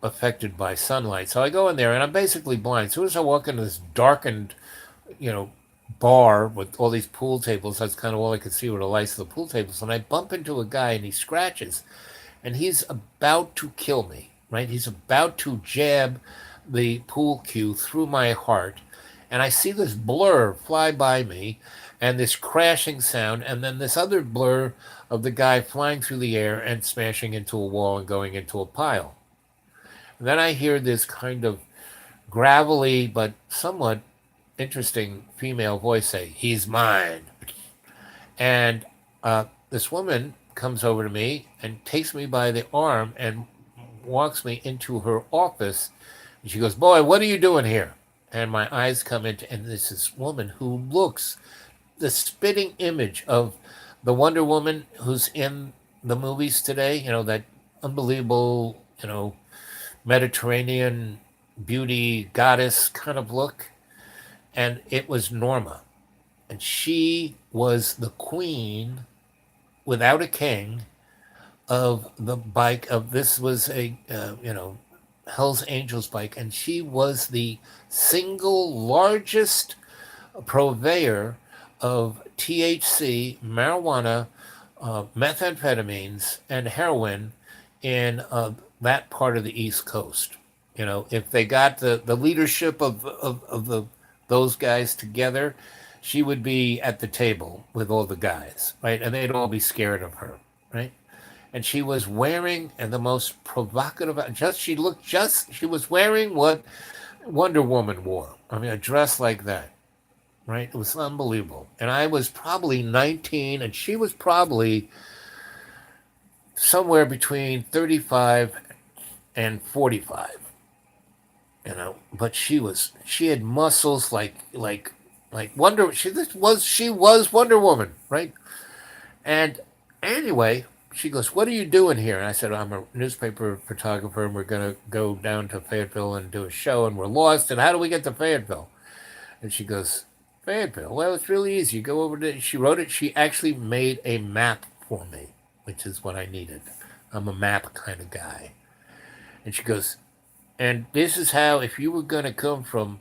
affected by sunlight. So I go in there and I'm basically blind. As soon as I walk into this darkened, you know, bar with all these pool tables, that's kind of all I could see were the lights of the pool tables. And I bump into a guy and he scratches and he's about to kill me, right? He's about to jab the pool cue through my heart. And I see this blur fly by me and this crashing sound, and then this other blur of the guy flying through the air and smashing into a wall and going into a pile. And then I hear this kind of gravelly but somewhat interesting female voice say, "He's mine." And this woman comes over to me and takes me by the arm and walks me into her office. And she goes, "Boy, what are you doing here?" And my eyes come into, and there's this woman who looks the spitting image of the Wonder Woman who's in the movies today, that unbelievable, Mediterranean beauty goddess kind of look. And it was Norma. And she was the queen without a king of the bike of this was a Hell's Angels bike, and she was the single largest purveyor of THC, marijuana, methamphetamines, and heroin in that part of the East Coast. If they got the leadership of those guys together, she would be at the table with all the guys, right? And they'd all be scared of her, right? And she was wearing and the most provocative. She was wearing what Wonder Woman wore. I mean, a dress like that, right? It was unbelievable. And I was probably 19, and she was probably somewhere between 35 and 45. But she had muscles like Wonder. She was Wonder Woman, right? And anyway, she goes, "What are you doing here?" And I said, "I'm a newspaper photographer, and we're going to go down to Fayetteville and do a show, and we're lost. And how do we get to Fayetteville?" And she goes, "Fayetteville? Well, it's really easy. You go over to," she wrote it. She actually made a map for me, which is what I needed. I'm a map kind of guy. And she goes, "And this is how, if you were going to come from,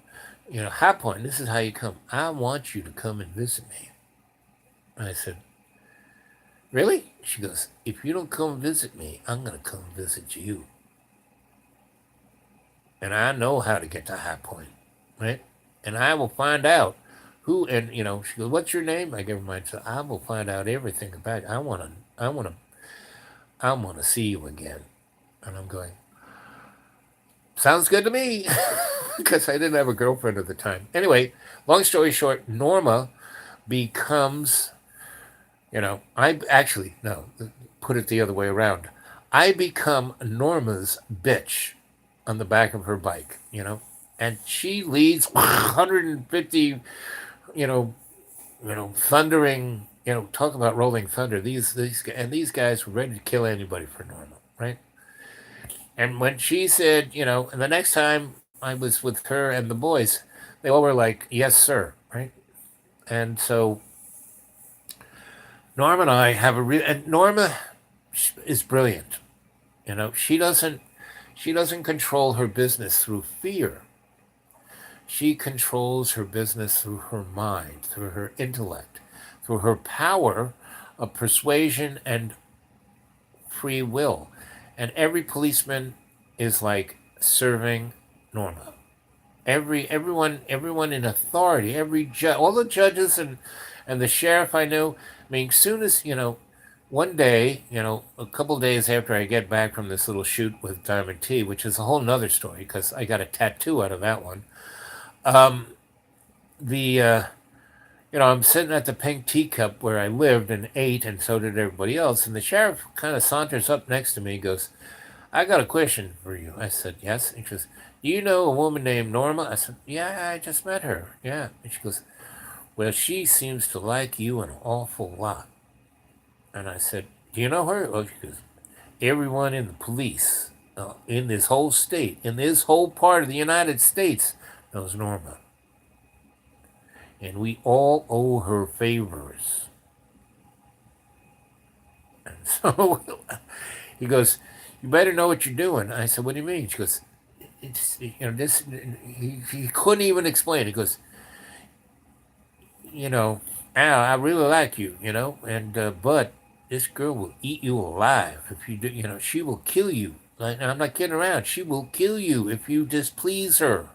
High Point, this is how you come. I want you to come and visit me." And I said, "Really?" She goes, "If you don't come visit me, I'm going to come visit you. And I know how to get to High Point, right? And I will find out who," and, she goes, "What's your name?" I give her mine. So I will find out everything about you. I want to see you again. And I'm going, sounds good to me. Because I didn't have a girlfriend at the time. Anyway, long story short, Norma becomes, I actually, no, put it the other way around. I become Norma's bitch on the back of her bike, and she leads 150, you know, thundering, talk about rolling thunder. These guys were ready to kill anybody for Norma, right? And when she said, and the next time I was with her and the boys, they all were like, "Yes, sir," right? And so Norma and I have and Norma is brilliant. She doesn't. She doesn't control her business through fear. She controls her business through her mind, through her intellect, through her power of persuasion and free will. And every policeman is like serving Norma. Everyone in authority, every judge, all the judges and the sheriff I knew. I mean, soon as one day, a couple days after I get back from this little shoot with Diamond T, which is a whole nother story because I got a tattoo out of that one. Um, the I'm sitting at the pink teacup where I lived and ate, and so did everybody else. And the sheriff kind of saunters up next to me, and goes, "I got a question for you." I said, "Yes." And she goes, "Do you know a woman named Norma?" I said, "Yeah, I just met her. Yeah." And she goes, "Well, she seems to like you an awful lot." And I said, "Do you know her?" Well, she goes, "Everyone in the police, in this whole state, in this whole part of the United States, knows Norma. And we all owe her favors." And so he goes, "You better know what you're doing." I said, "What do you mean?" She goes, "It's, this." He couldn't even explain. He goes, you know, "Al, I really like you, and but this girl will eat you alive if you do. She will kill you. Like, I'm not kidding around. She will kill you if you displease her.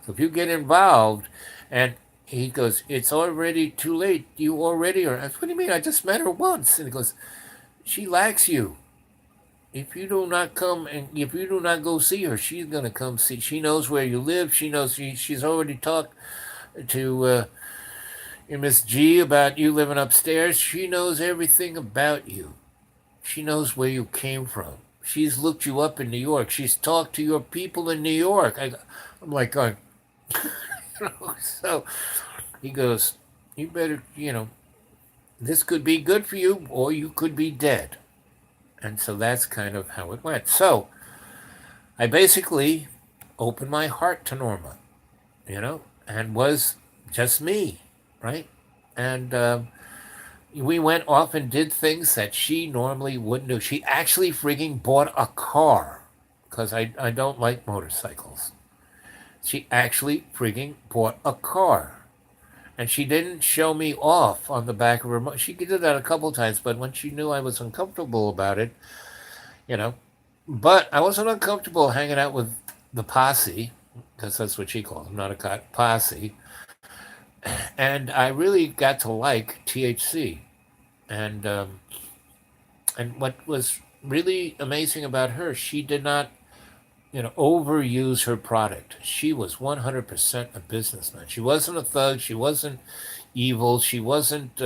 So if you get involved," and he goes, "It's already too late. You already are." I said, "What do you mean? I just met her once." And he goes, "She likes you. If you do not come and if you do not go see her, she's gonna come see. She knows where you live. She knows she's already talked to Miss G about you living upstairs. She knows everything about you. She knows where you came from. She's looked you up in New York. She's talked to your people in New York." I'm like going, so he goes, "You better, this could be good for you or you could be dead." And so that's kind of how it went. So I basically opened my heart to Norma, and was just me, right? And we went off and did things that she normally wouldn't do. She actually freaking bought a car because I don't like motorcycles. She actually freaking bought a car. And she didn't show me off on the back of her. She did that a couple times, but when she knew I was uncomfortable about it, you know. But I wasn't uncomfortable hanging out with the posse, because that's what she called them, not a posse. And I really got to like THC. And what was really amazing about her, she did not, overuse her product. She was 100% a businessman. She wasn't a thug. She wasn't evil. She wasn't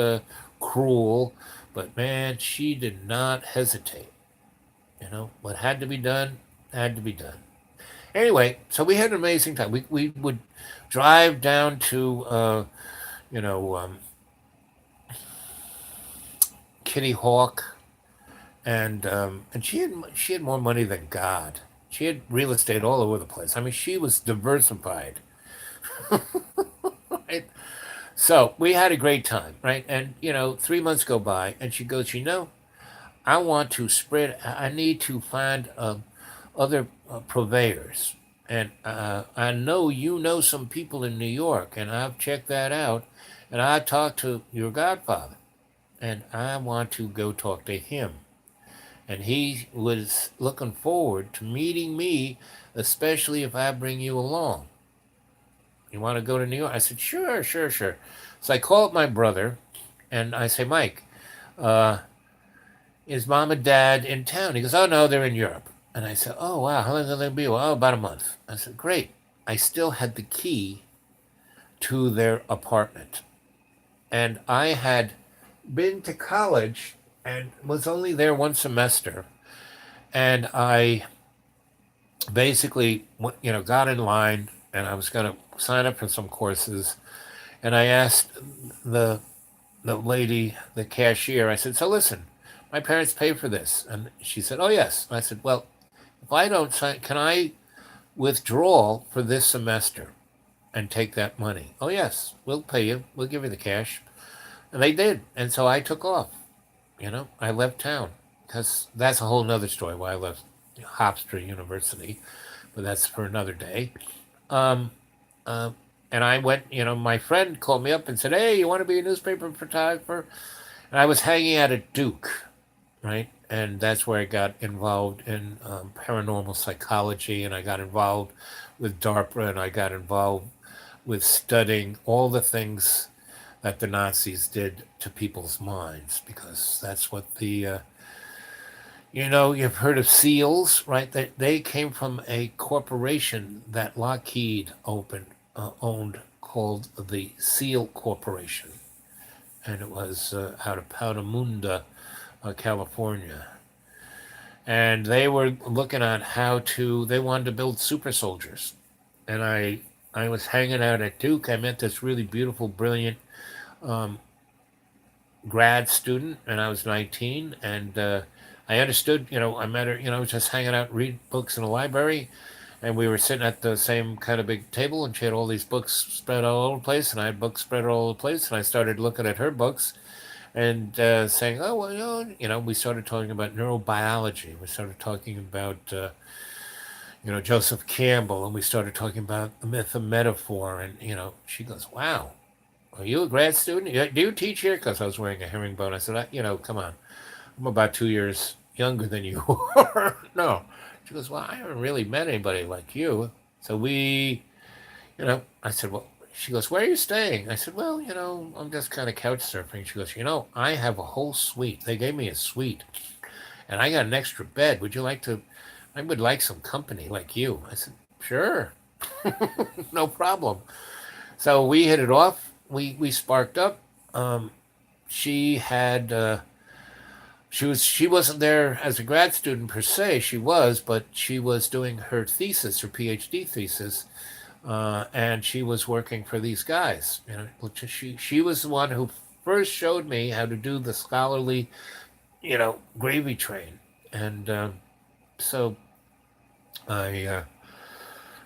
cruel. But man, she did not hesitate. What had to be done had to be done. Anyway, so we had an amazing time. We would drive down to, you know, um, Kitty Hawk, and she had more money than God. She had real estate all over the place. I mean, she was diversified, right? So we had a great time, right? And 3 months go by, and she goes, I want to spread. I need to find other purveyors, and I know you know some people in New York, and I've checked that out, and I talked to your godfather, and I want to go talk to him. And he was looking forward to meeting me, especially if I bring you along. You want to go to New York? I said, sure, sure, sure. So I call up my brother, and I say, Mike, uh, is mom and dad in town? He goes, oh, no, they're in Europe. And I said, oh, wow, how long will they be? Well, about a month. I said, great. I still had the key to their apartment. And I had been to college and was only there one semester. And I basically, got in line, and I was going to sign up for some courses. And I asked the the lady, the cashier, I said, so listen, my parents pay for this. And she said, oh, yes. And I said, well, if I don't sign, can I withdraw for this semester and take that money? Oh, yes, we'll pay you. We'll give you the cash. And they did. And so I took off. I left town because that's a whole nother story why I left. Hofstra University, but that's for another day. Um, uh, and I went, my friend called me up and said, "Hey, you want to be a newspaper photographer?" And I was hanging out at Duke, right? And that's where I got involved in paranormal psychology, and I got involved with DARPA, and I got involved with studying all the things that the Nazis did to people's minds, because that's what you've heard of SEALs, right? They came from a corporation that Lockheed owned called the SEAL Corporation. And it was out of Powder California. And they were looking at they wanted to build super soldiers. And I was hanging out at Duke. I met this really beautiful, brilliant um, grad student, and I was 19. And I understood, I met her, I was just hanging out, reading books in a library. And we were sitting at the same kind of big table, and she had all these books spread all over the place, and I had books spread all over the place. And I started looking at her books and saying, "Oh, well, we started talking about neurobiology. We started talking about, Joseph Campbell, and we started talking about the myth of metaphor." And she goes, "Wow, are you a grad student? Do you teach here?" Because I was wearing a herringbone. I said, come on, I'm about 2 years younger than you are." No. She goes, "Well, I haven't really met anybody like you." So I said, "Well," she goes, "Where are you staying?" I said, "Well, I'm just kind of couch surfing." She goes, "I have a whole suite. They gave me a suite, and I got an extra bed. Would you like to? I would like some company like you." I said, "Sure." No problem. So we hit it off. We sparked up. Um, she had she wasn't there as a grad student per se. She was, but she was doing her thesis, her PhD thesis, and she was working for these guys. She was the one who first showed me how to do the scholarly, gravy train, and so I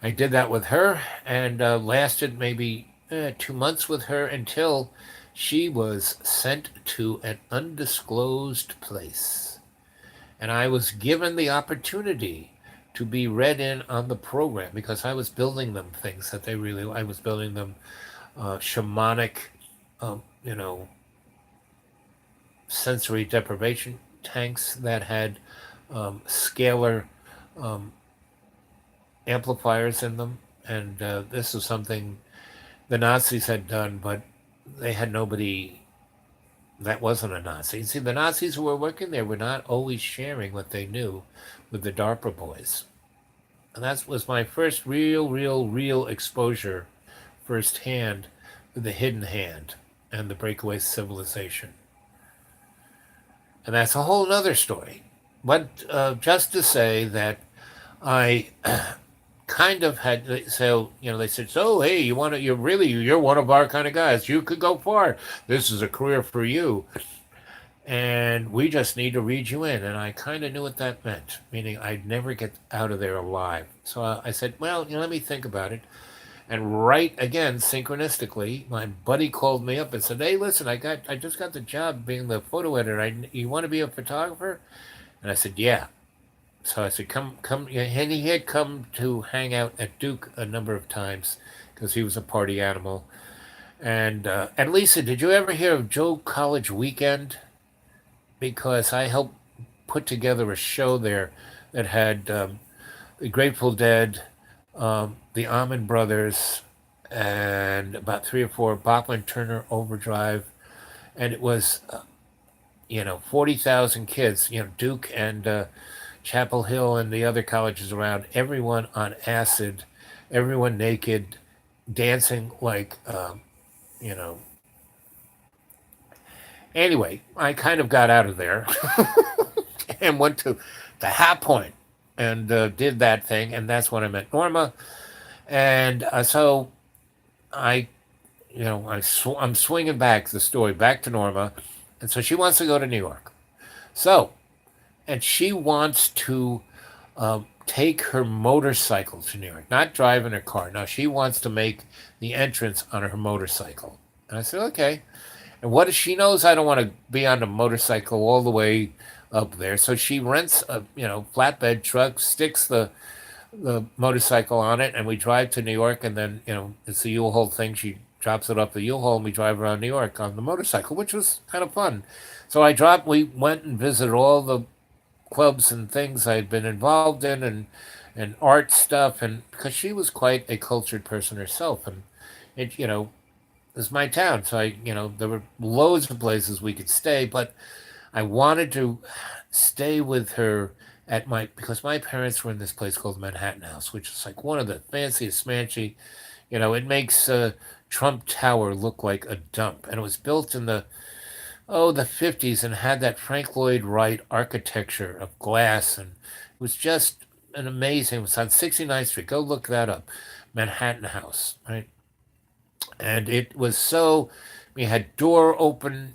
did that with her, and lasted maybe 2 months with her until she was sent to an undisclosed place, and I was given the opportunity to be read in on the program because I was building them things that I was building them shamanic, um, you know, sensory deprivation tanks that had scalar um, amplifiers in them. And this was something the Nazis had done, but they had nobody that wasn't a Nazi. See, the Nazis who were working there were not always sharing what they knew with the DARPA boys. And that was my first real exposure firsthand with the hidden hand and the breakaway civilization. And that's a whole other story. But just to say that I kind of had, so they said, "So hey, you're one of our kind of guys, you could go far, this is a career for you, and we just need to read you in." And I kind of knew what that meant, meaning I'd never get out of there alive. So I said, "Well, let me think about it." And right again, synchronistically, my buddy called me up and said, "Hey, listen, I just got the job being the photo editor. You want to be a photographer?" And I said, "Yeah." So I said, come. And he had come to hang out at Duke a number of times because he was a party animal. And Lisa, did you ever hear of Joe College Weekend? Because I helped put together a show there that had the Grateful Dead, the Allman Brothers, and about 3 or 4 Bachman Turner Overdrive, and it was 40,000 kids, Duke and Chapel Hill and the other colleges around, everyone on acid, everyone naked, dancing like, you know. Anyway, I kind of got out of there and went to the Hat Point and did that thing, and that's when I met Norma. And so I, I'm swinging back the story back to Norma, and so she wants to go to New York. So, and she wants to take her motorcycle to New York, not drive in her car. Now she wants to make the entrance on her motorcycle. And I said, okay. And what if she knows I don't want to be on the motorcycle all the way up there. So she rents a flatbed truck, sticks the motorcycle on it, and we drive to New York. And then it's the U-Haul thing. She drops it off the U-Haul, and we drive around New York on the motorcycle, which was kind of fun. So we went and visited all the clubs and things I had been involved in, and art stuff, and because she was quite a cultured person herself, and it was my town, so there were loads of places we could stay, but I wanted to stay with her at my because my parents were in this place called Manhattan House, which is like one of the fanciest smanchy. It makes Trump Tower look like a dump, and it was built in the 50s and had that Frank Lloyd Wright architecture of glass, and it was just an amazing. It was on 69th Street. Go look that up, Manhattan House, right? And it was so. We had door open,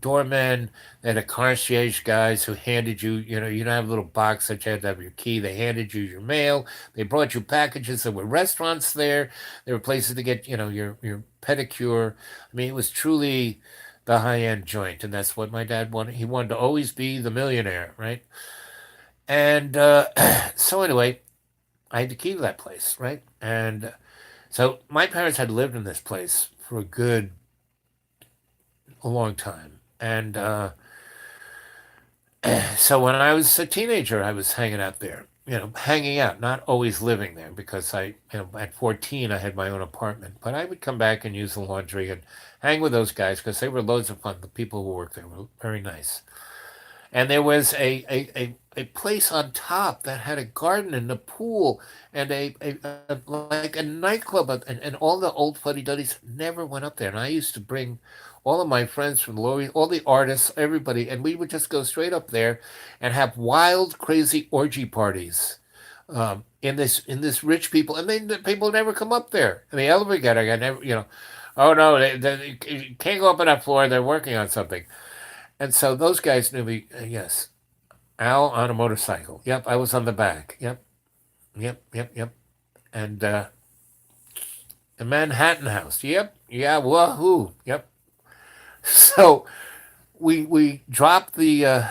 doormen. They had a concierge guys who handed you, you don't have a little box that you had to have your key. They handed you your mail. They brought you packages. There were restaurants there. There were places to get, your pedicure. I mean, it was truly the high end joint, and that's what my dad wanted. He wanted to always be the millionaire, right? And so anyway, I had the key to that place, right? And so my parents had lived in this place for a long time, and so when I was a teenager, I was hanging out there. Hanging out, not always living there, because at 14 I had my own apartment, but I would come back and use the laundry and hang with those guys because they were loads of fun. The people who worked there were very nice. And there was a place on top that had a garden and a pool and like a nightclub, and all the old fuddy-duddies never went up there. And I used to bring all of my friends from the Lower East, all the artists, everybody, and we would just go straight up there and have wild, crazy orgy parties in this rich people, and then the people never come up there. And the elevator guy never, oh no, they you can't go up on that floor. They're working on something. And so those guys knew me. Yes, Al on a motorcycle. Yep, I was on the back. Yep, yep, yep, yep. And the Manhattan House. Yep, yeah, wahoo. Yep. So we dropped the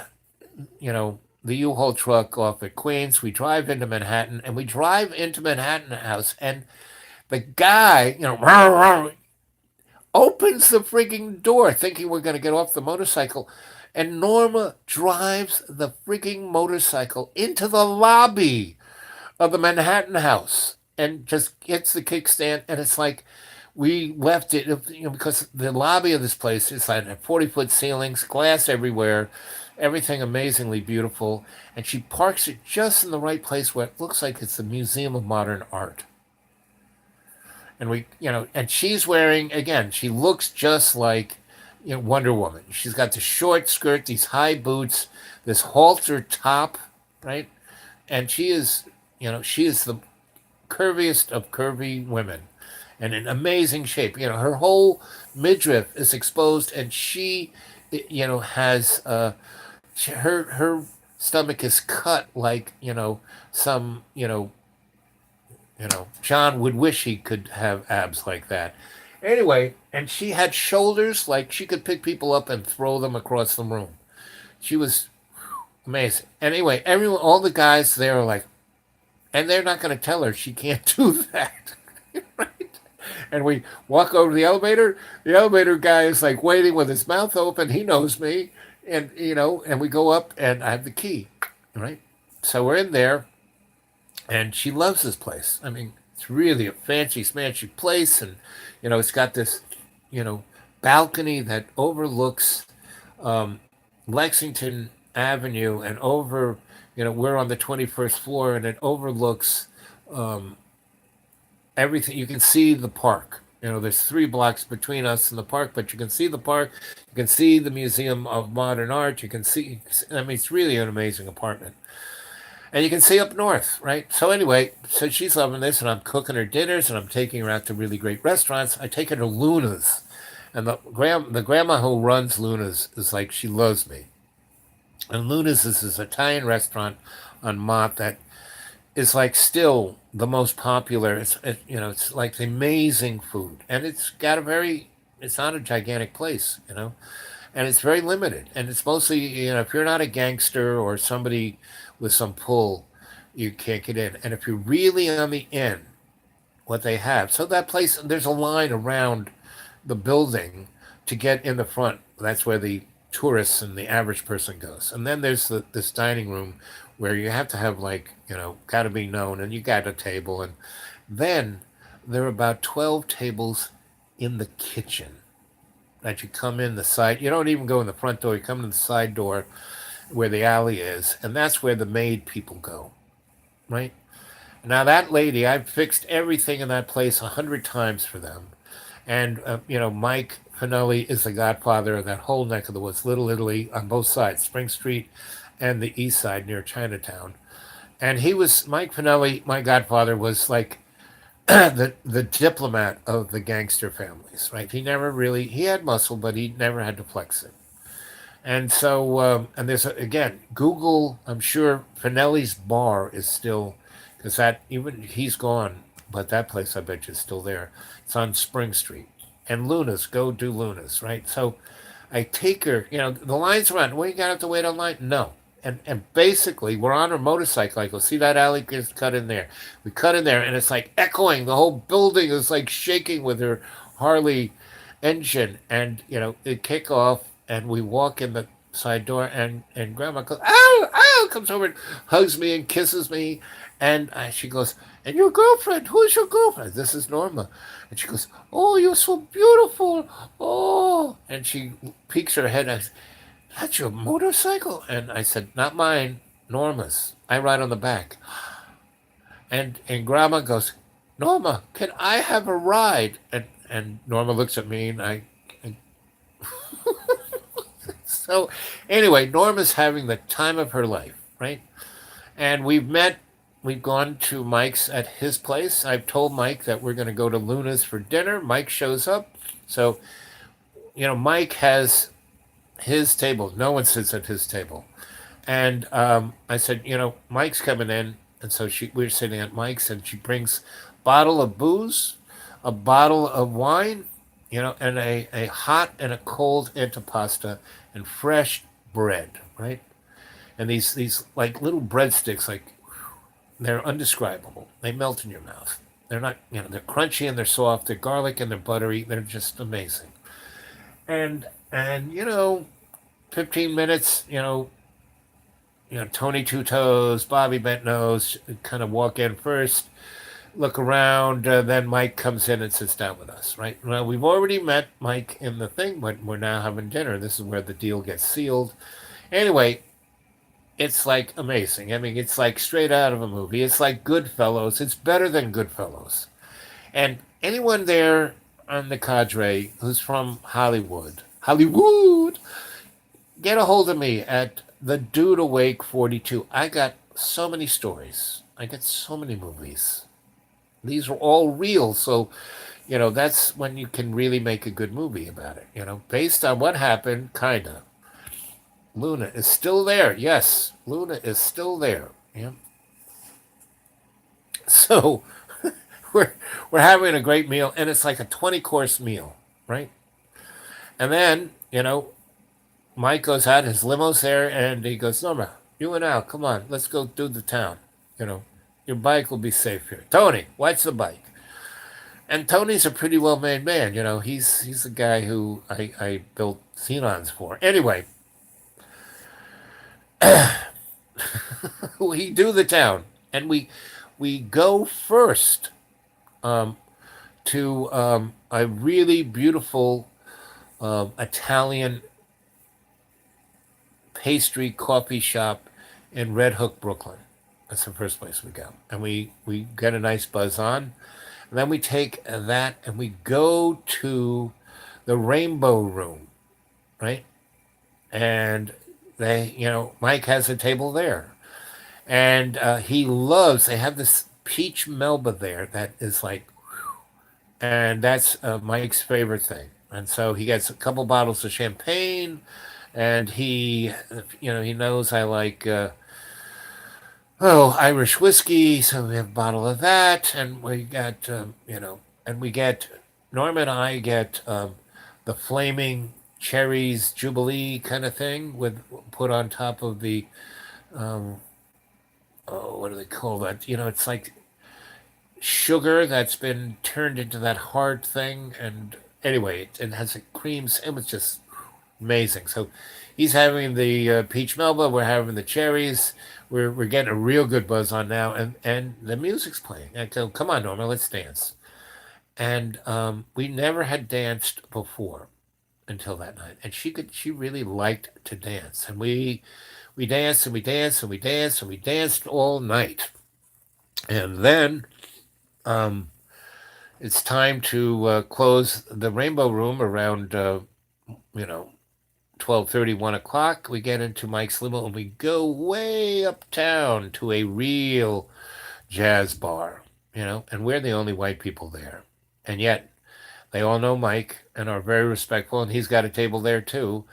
U-Haul truck off at Queens. We drive into Manhattan, and we drive into Manhattan House, and the guy, opens the freaking door thinking we're going to get off the motorcycle. And Norma drives the freaking motorcycle into the lobby of the Manhattan House and just gets the kickstand. And it's like we left it, because the lobby of this place is like 40-foot ceilings, glass everywhere, everything amazingly beautiful. And she parks it just in the right place where it looks like it's the Museum of Modern Art. And and she's wearing, again, she looks just like Wonder Woman. She's got the short skirt, these high boots, this halter top, right? And she is the curviest of curvy women, and in amazing shape. Her whole midriff is exposed, and she, has her stomach is cut like some John would wish he could have abs like that. Anyway, and she had shoulders like she could pick people up and throw them across the room. She was amazing. Anyway, everyone, all the guys there are like, and they're not going to tell her she can't do that. Right? And we walk over to the elevator. The elevator guy is like waiting with his mouth open. He knows me, and and we go up, and I have the key, right? So we're in there, and she loves this place. I mean, it's really a fancy, smanchy place, and it's got this, you know, balcony that overlooks um, Lexington Avenue, and we're on the 21st floor, and it overlooks um, everything. You can see the park. There's 3 blocks between us and the park, but you can see the park. You can see the Museum of Modern Art. You can see. I mean, it's really an amazing apartment. And you can see up north, right? So anyway, so she's loving this, and I'm cooking her dinners, and I'm taking her out to really great restaurants. I take her to Luna's, and the grandma who runs Luna's is like, she loves me. And Luna's is this Italian restaurant on Mott that is like still the most popular. It's like amazing food, and it's got a very. It's not a gigantic place. and it's very limited. And it's mostly, if you're not a gangster or somebody with some pull, you can't get in. And if you're really on the in, what they have, so that place, there's a line around the building to get in the front. That's where the tourists and the average person goes. And then there's this dining room where you have to have, like, got to be known, and you got a table. And then there are about 12 tables in the kitchen that you come in the side. You don't even go in the front door. You come in the side door where the alley is, and that's where the maid people go, right? Now that lady, I've fixed everything in that place 100 times for them, and Mike Finelli is the godfather of that whole neck of the woods, Little Italy on both sides, Spring Street and the east side near Chinatown. And he was Mike Finelli. My godfather was like the diplomat of the gangster families, right? He had muscle, but he never had to flex it. And so, and there's again, Google. I'm sure Finelli's bar is still, because that even he's gone, but that place I bet you is still there. It's on Spring Street. And Luna's, go do Luna's, right? So I take her, the line's around. We got to wait online? No. And basically, we're on her motorcycle. I go, see that alley? Just cut in there. We cut in there, and it's like echoing. The whole building is like shaking with her Harley engine. And, it kick off, and we walk in the side door, and Grandma goes, ow, ow, comes over and hugs me and kisses me. And she goes, and your girlfriend, who's your girlfriend? This is Norma. And she goes, oh, you're so beautiful. Oh. And she peeks her head. And that's your motorcycle? And I said, not mine, Norma's. I ride on the back. And Grandma goes, Norma, can I have a ride? And Norma looks at me, and I so anyway, Norma's having the time of her life, right? And we've gone to Mike's at his place. I've told Mike that we're going to go to Luna's for dinner. Mike shows up. So, Mike has his table. No one sits at his table. And I said, Mike's coming in. And so we're sitting at Mike's, and she brings a bottle of booze, a bottle of wine, and a hot and a cold antipasta and fresh bread, right? And these like little breadsticks, like they're undescribable. They melt in your mouth. They're not, they're crunchy and they're soft. They're garlic and they're buttery. They're just amazing. And 15 minutes, Tony Two Toes, Bobby Bent Nose kind of walk in first, look around, then Mike comes in and sits down with us, right? Well, we've already met Mike in the thing, but we're now having dinner. This is where the deal gets sealed. Anyway, it's like amazing. I mean, it's like straight out of a movie. It's like Goodfellas. It's better than Goodfellas. And anyone there on the cadre who's from Hollywood, get a hold of me at the Dude Awake 42. I got so many stories. I got so many movies. These are all real. So, that's when you can really make a good movie about it, based on what happened, kind of. Luna is still there. Yes, Luna is still there. Yeah. So we're having a great meal, and it's like a 20-course meal, right? And then, Mike goes out, his limo's there, and he goes, Norma, you and Al, come on, let's go do the town. Your bike will be safe here. Tony, watch the bike. And Tony's a pretty well-made man. He's the guy who I built Xenons for. Anyway, we do the town, and we go first to a really beautiful Italian pastry coffee shop in Red Hook, Brooklyn. That's the first place we go. And we get a nice buzz on. And then we take that and we go to the Rainbow Room, right? And Mike has a table there. And they have this peach Melba there that is like, and that's Mike's favorite thing. And so he gets a couple bottles of champagne, and he knows I like, Irish whiskey, so we have a bottle of that, and we got, and we get, Norma and I get the flaming cherries jubilee kind of thing with put on top of the um, oh, what do they call that? It's like sugar that's been turned into that hard thing. And anyway, it has a cream. It was just amazing. So he's having the peach melba. We're having the cherries. We're getting a real good buzz on now, and the music's playing. I go, come on, Norma, let's dance. And we never had danced before until that night, and she really liked to dance, and we danced and we danced and we danced and we danced all night, and then um, it's time to close the Rainbow Room around you know 12:30, 1 o'clock. We get into Mike's limo and we go way uptown to a real jazz bar, and we're the only white people there, and yet they all know Mike and are very respectful, and he's got a table there too.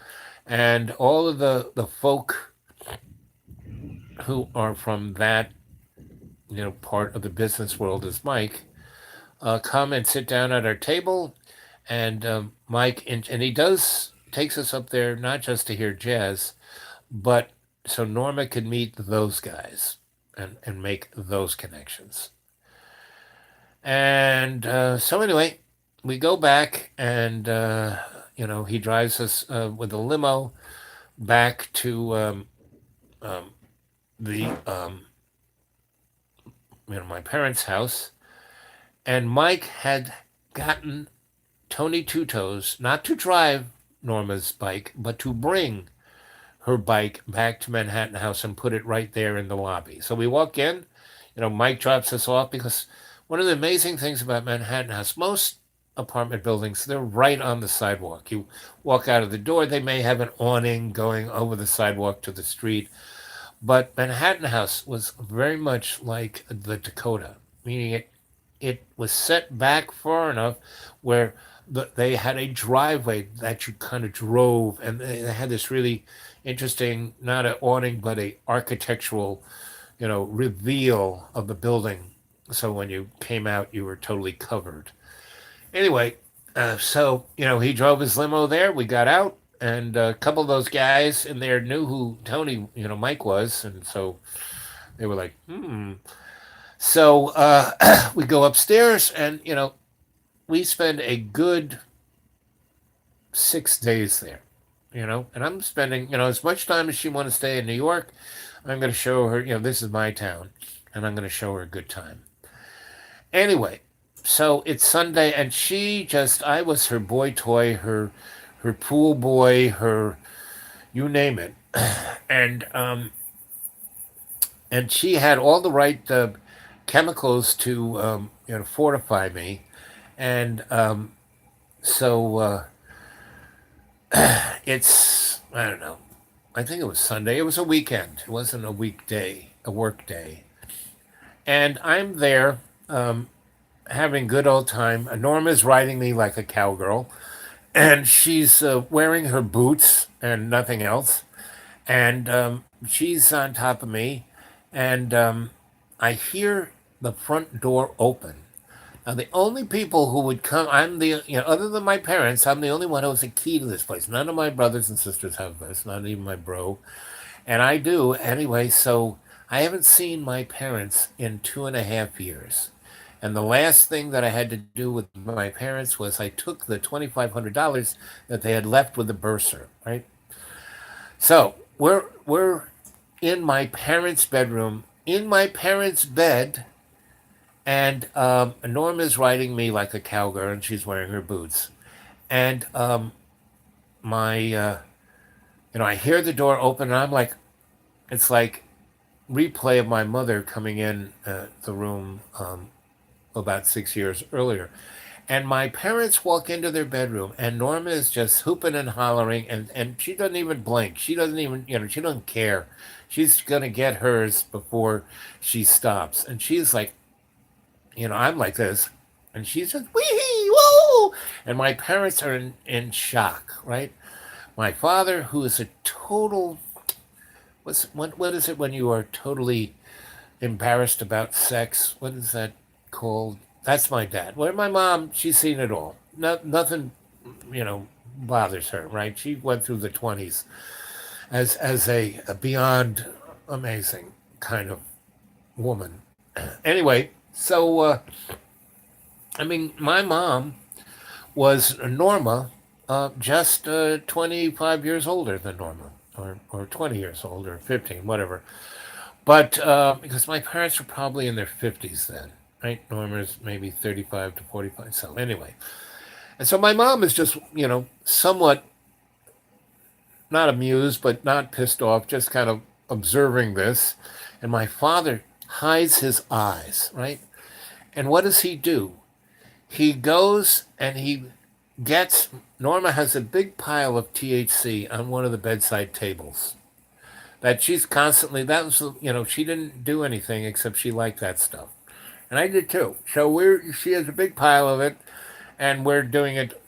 And all of the folk who are from that part of the business world as Mike come and sit down at our table. And Mike and he does takes us up there not just to hear jazz, but so Norma can meet those guys and make those connections. And so anyway, we go back and he drives us with a limo back to um, the my parents' house, and Mike had gotten Tony Two Toes not to drive Norma's bike, but to bring her bike back to Manhattan House and put it right there in the lobby. So we walk in, Mike drops us off because one of the amazing things about Manhattan House, most apartment buildings, they're right on the sidewalk. You walk out of the door, they may have an awning going over the sidewalk to the street, but Manhattan House was very much like the Dakota, meaning it was set back far enough where they had a driveway that you kind of drove, and they had this really interesting, not an awning, but a architectural, reveal of the building. So when you came out, you were totally covered. Anyway, so he drove his limo there. We got out, and a couple of those guys in there knew who Tony, Mike was, and so they were like, hmm. So we go upstairs, and we spend a good 6 days there, and I'm spending as much time as she want to stay in New York. I'm going to show her, this is my town, and I'm going to show her a good time. Anyway, so it's Sunday, and I was her boy toy, her pool boy, her you name it, and she had all the right chemicals to fortify me, and so it's I don't know. I think it was Sunday. It was a weekend. It wasn't a weekday, a work day, and I'm there having good old time. Norma's riding me like a cowgirl, and she's wearing her boots and nothing else, and she's on top of me, and I hear the front door open. Now, the only people who would come, other than my parents, I'm the only one who has a key to this place. None of my brothers and sisters have this, not even my bro. And I do. Anyway, so I haven't seen my parents in 2.5 years. And the last thing that I had to do with my parents was I took the $2,500 that they had left with the bursar, right? So we're in my parents' bedroom, in my parents' bed, and Norma's riding me like a cowgirl, and she's wearing her boots. And my, I hear the door open, and I'm like, it's like replay of my mother coming in the room about 6 years earlier. And my parents walk into their bedroom, and Norma is just hooping and hollering, and she doesn't even blink. She doesn't even, she doesn't care. She's going to get hers before she stops. And she's like, I'm like this, and she's just wee whoa, and my parents are in shock, right? My father, who is a total, what is it when you are totally embarrassed about sex? What is that called? That's my dad. Where my mom, she's seen it all. No, nothing, you know, bothers her, right? She went through the 20s as a beyond amazing kind of woman. Anyway, so I mean, my mom was Norma, just 25 years older than Norma, or 20 years older, 15, whatever. But because my parents were probably in their 50s then, right? Norma's maybe 35 to 45. So, anyway. And so my mom is just, somewhat not amused, but not pissed off, just kind of observing this. And my father hides his eyes, right? And what does he do? He goes and he gets, Norma has a big pile of THC on one of the bedside tables that she's constantly, that was, she didn't do anything except she liked that stuff. And I did too. So she has a big pile of it and we're doing it,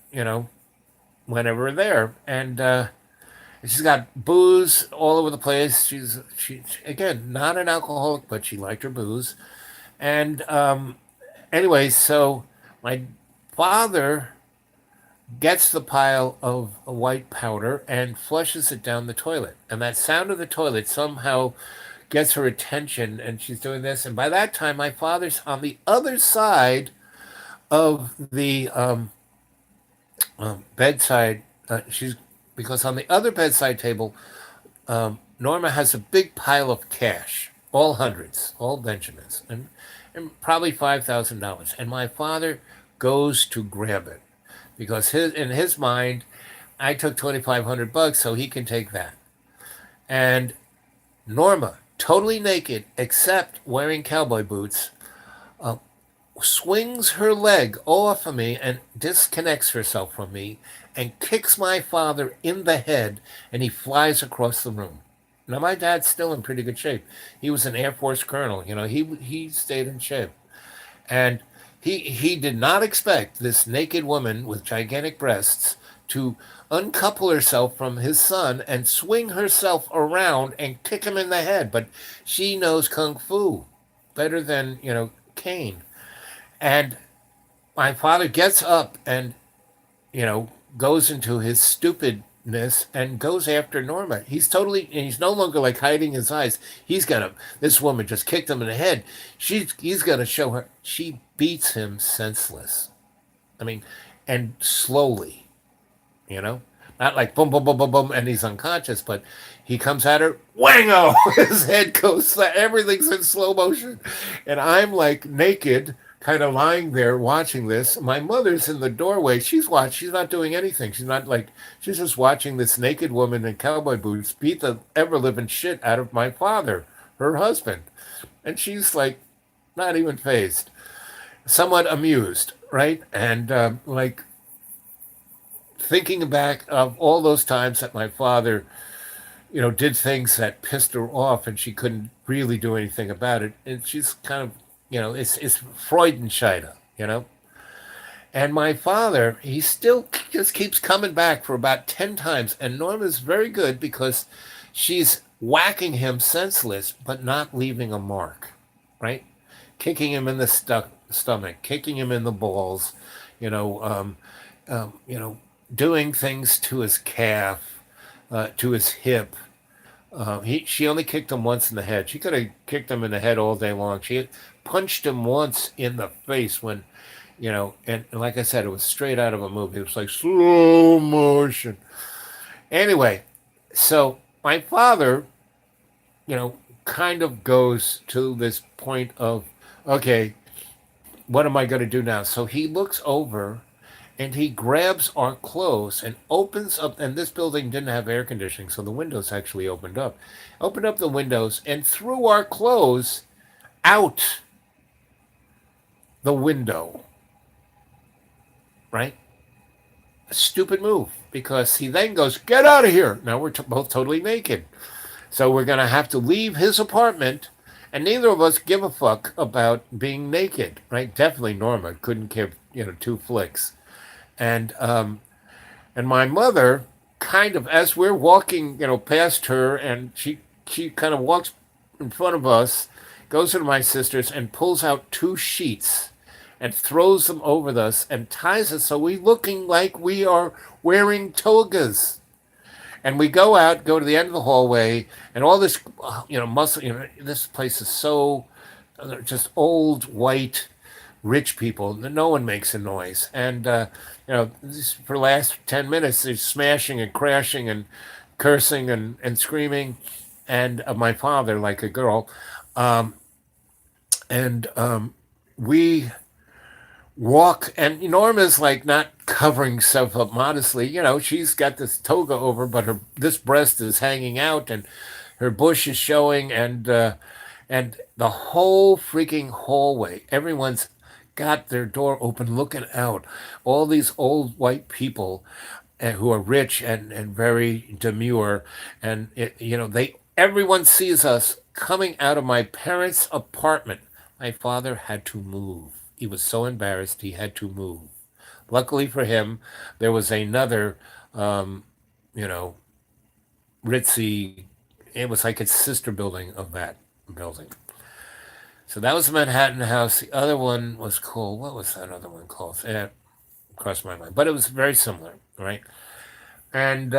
whenever we're there. And she's got booze all over the place. She again, not an alcoholic, but she liked her booze. And anyway, so my father gets the pile of white powder and flushes it down the toilet. And that sound of the toilet somehow gets her attention, and she's doing this. And by that time, my father's on the other side of the bedside. She's because on the other bedside table, Norma has a big pile of cash, all hundreds, all Benjamins, and probably $5,000. And my father goes to grab it because in his mind, I took 2,500 bucks, so he can take that. And Norma, totally naked except wearing cowboy boots, swings her leg off of me and disconnects herself from me and kicks my father in the head, and he flies across the room. Now my dad's still in pretty good shape. He was an Air Force colonel. He stayed in shape, and he did not expect this naked woman with gigantic breasts to uncouple herself from his son and swing herself around and kick him in the head. But she knows kung fu better than Kane. And my father gets up and goes into his stupidness and goes after Norma. He's no longer like hiding his eyes. This woman just kicked him in the head. He's gonna show her. She beats him senseless. I mean, and slowly, not like boom, boom, boom, boom, boom, and he's unconscious, but he comes at her, wango! His head goes, everything's in slow motion. And I'm like naked, kind of lying there watching this. My mother's in the doorway. She's not doing anything. She's just watching this naked woman in cowboy boots beat the ever living shit out of my father, her husband. And she's like, not even phased, somewhat amused, right? And like thinking back of all those times that my father, did things that pissed her off and she couldn't really do anything about it. And she's kind of, it's Freudenscheide, And my father, he still just keeps coming back for about 10 times. And Norma's very good because she's whacking him senseless, but not leaving a mark, right? Kicking him in the stomach, kicking him in the balls, you know, um, you know, doing things to his calf, to his hip. She only kicked him once in the head. She could have kicked him in the head all day long. She had punched him once in the face when, and like I said, it was straight out of a movie. It was like slow motion. Anyway, so my father, kind of goes to this point of, okay, what am I going to do now? So he looks over and he grabs our clothes and opens up. And this building didn't have air conditioning, so the windows actually opened up the windows and threw our clothes out the window, right? A stupid move, because he then goes, get out of here. Now we're both totally naked. So we're going to have to leave his apartment, and neither of us give a fuck about being naked, right? Definitely Norma couldn't give, two flicks. And my mother, kind of, as we're walking, past her, and she kind of walks in front of us, goes to my sisters and pulls out two sheets and throws them over us and ties us so we looking like we are wearing togas. And we go out, go to the end of the hallway, and all this, muscle. This place is so just old white rich people. No one makes a noise, and for the last 10 minutes, they're smashing and crashing and cursing and screaming, and my father like a girl, and we walk, and Norma's like not covering herself up modestly. She's got this toga over, but this breast is hanging out, and her bush is showing, and the whole freaking hallway, everyone's got their door open, looking out. All these old white people who are rich and very demure, and they everyone sees us coming out of my parents' apartment. My father had to move. He was so embarrassed he had to move. Luckily for him, there was another, you know, ritzy. It was like its sister building of that building. So that was the Manhattan House. The other one was called. What was that other one called? It crossed my mind, but it was very similar, right? And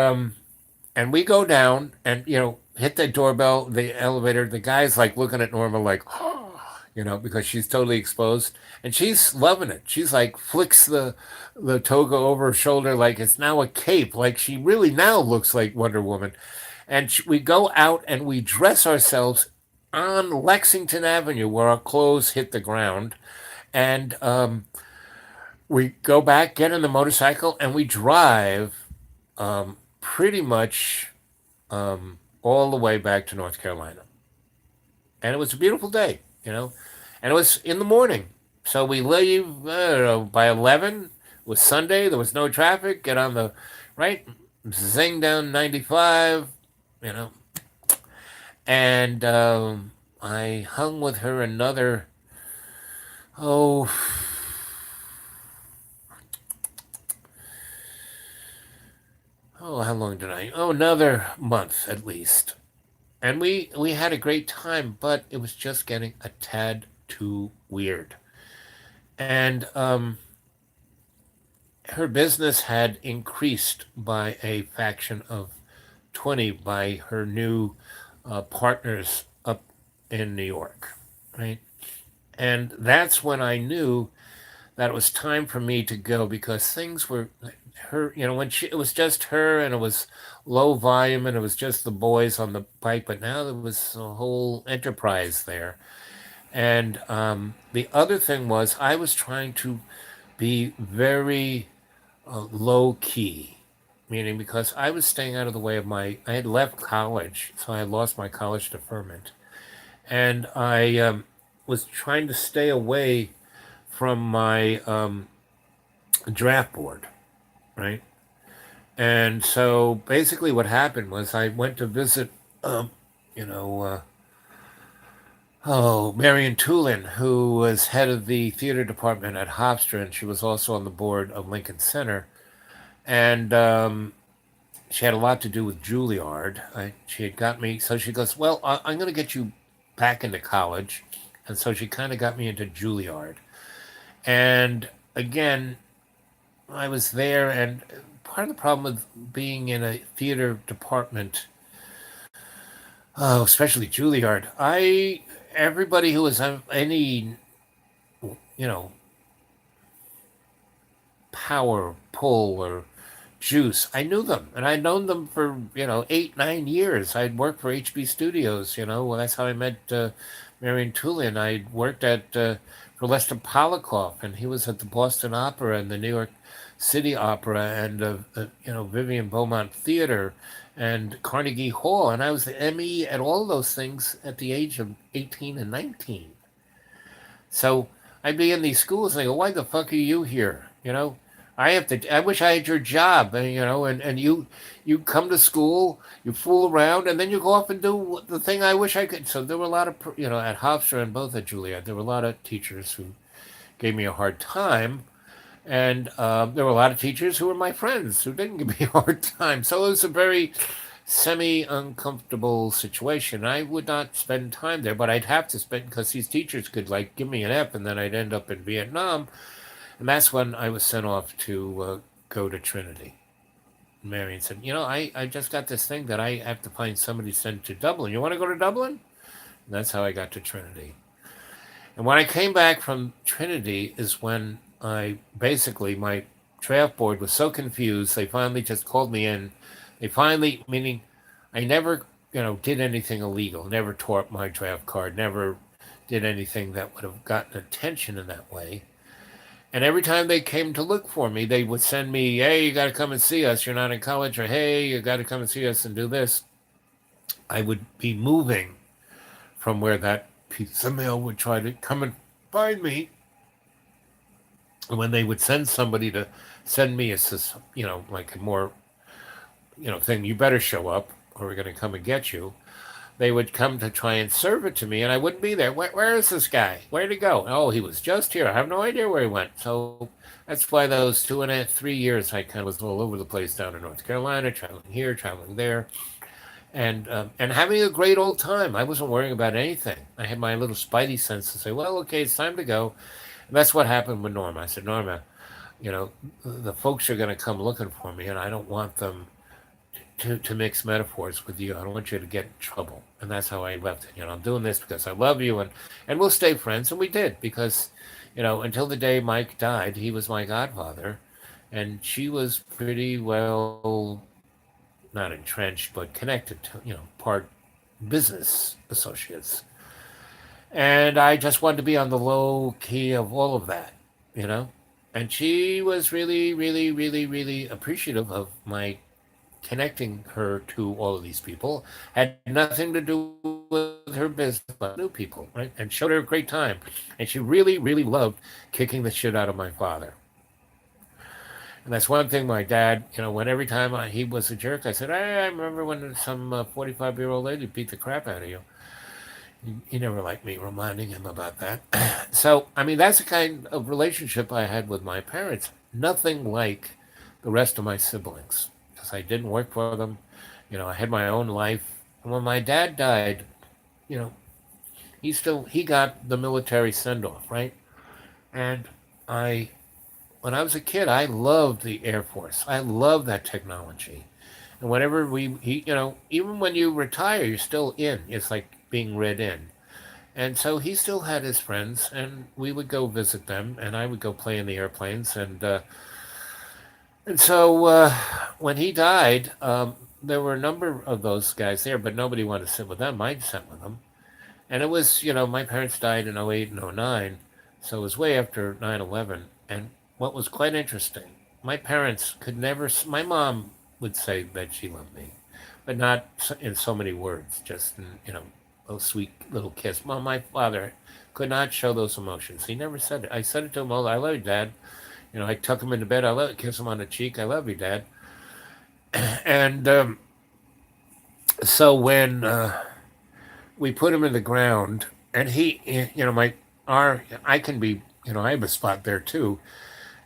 and we go down and hit the doorbell, the elevator. The guy's like looking at Norma like, because she's totally exposed, and she's loving it. She's like flicks the toga over her shoulder like it's now a cape, like she really now looks like Wonder Woman. And we go out and we dress ourselves on Lexington Avenue where our clothes hit the ground, and we go back, get in the motorcycle, and we drive pretty much all the way back to North Carolina. And it was a beautiful day, and it was in the morning. So we leave, I don't know, by 11. It was Sunday. There was no traffic. Get on the right, zing down 95, you know. And I hung with her another, oh, how long did I? Oh, another month at least. And we had a great time, but it was just getting a tad too weird. And her business had increased by a faction of 20 by her new partners up in New York, right? And that's when I knew that it was time for me to go because things were her, when it was just her and it was low volume and it was just the boys on the bike, but now there was a whole enterprise there. And the other thing was I was trying to be very low key, meaning because I was staying out of the way of I had left college, so I had lost my college deferment. And I was trying to stay away from my draft board, right? And so basically what happened was I went to visit, you know, uh, Marion Tulin, who was head of the theater department at Hofstra, and she was also on the board of Lincoln Center. And she had a lot to do with Juilliard. She had got me, so she goes, well, I'm going to get you back into college. And so she kind of got me into Juilliard. And again, I was there, and part of the problem with being in a theater department, especially Juilliard, everybody who was any, you know, power, pull, or juice, I knew them, and I'd known them for 8, 9 years. I'd worked for HB Studios. Well, that's how I met Marion Tulin. I worked for Lester Polikoff, and he was at the Boston Opera and the New York City Opera and Vivian Beaumont Theater and Carnegie Hall, and I was the ME at all those things at the age of 18 and 19. So I'd be in these schools and I go, why the fuck are you here? I wish I had your job, and you come to school, you fool around, and then you go off and do the thing I wish I could. So there were a lot of, at Hofstra and both at Juilliard, there were a lot of teachers who gave me a hard time. And there were a lot of teachers who were my friends who didn't give me a hard time. So it was a very semi uncomfortable situation. I would not spend time there, but I'd have to spend because these teachers could like give me an F, and then I'd end up in Vietnam. And that's when I was sent off to go to Trinity. Marion said, I just got this thing that I have to find somebody to send to Dublin. You want to go to Dublin? And that's how I got to Trinity. And when I came back from Trinity is when I basically, my draft board was so confused, they finally just called me in. They finally, meaning I never, did anything illegal, never tore up my draft card, never did anything that would have gotten attention in that way. And every time they came to look for me, they would send me, hey, you got to come and see us. You're not in college, or hey, you got to come and see us and do this. I would be moving from where that piece of mail would try to come and find me. And when they would send somebody to send me like a more, thing, you better show up or we're going to come and get you. They would come to try and serve it to me, and I wouldn't be there. Where is this guy? Where'd he go? Oh, he was just here. I have no idea where he went. So that's why those 2.5, 3 years I kind of was all over the place down in North Carolina, traveling here, traveling there, and having a great old time. I wasn't worrying about anything. I had my little spidey sense to say, well, okay, it's time to go. And that's what happened with Norma. I said, Norma, the folks are going to come looking for me, and I don't want them to mix metaphors with you. I don't want you to get in trouble. And that's how I left it. I'm doing this because I love you, and we'll stay friends. And we did, because, until the day Mike died, he was my godfather. And she was pretty well, not entrenched, but connected to, part business associates. And I just wanted to be on the low key of all of that, you know? And she was really, really, really, really appreciative of my connecting her to all of these people. Had nothing to do with her business, but new people, right? And showed her a great time. And she really, really loved kicking the shit out of my father. And that's one thing my dad, when every time he was a jerk, I said, I remember when some 45-year-old lady beat the crap out of you. He never liked me reminding him about that. So, I mean, that's the kind of relationship I had with my parents. Nothing like the rest of my siblings, because I didn't work for them. I had my own life. And when my dad died, you know, he got the military send off, right? And I, when I was a kid, I loved the Air Force. I loved that technology. And whenever even when you retire, you're still in. It's like being read in. And so he still had his friends, and we would go visit them, and I would go play in the airplanes. And so when he died, there were a number of those guys there, but nobody wanted to sit with them. I sat with them. And it was, my parents died in '08 and '09, so it was way after 9/11. And what was quite interesting, my parents could never, my mom would say that she loved me, but not in so many words, just in, a sweet little kiss. My father could not show those emotions. He never said it. I said it to him all, I love you, Dad. I tuck him into bed. I love it. Kiss him on the cheek. I love you, Dad. And so when we put him in the ground, and he, I can be, I have a spot there too.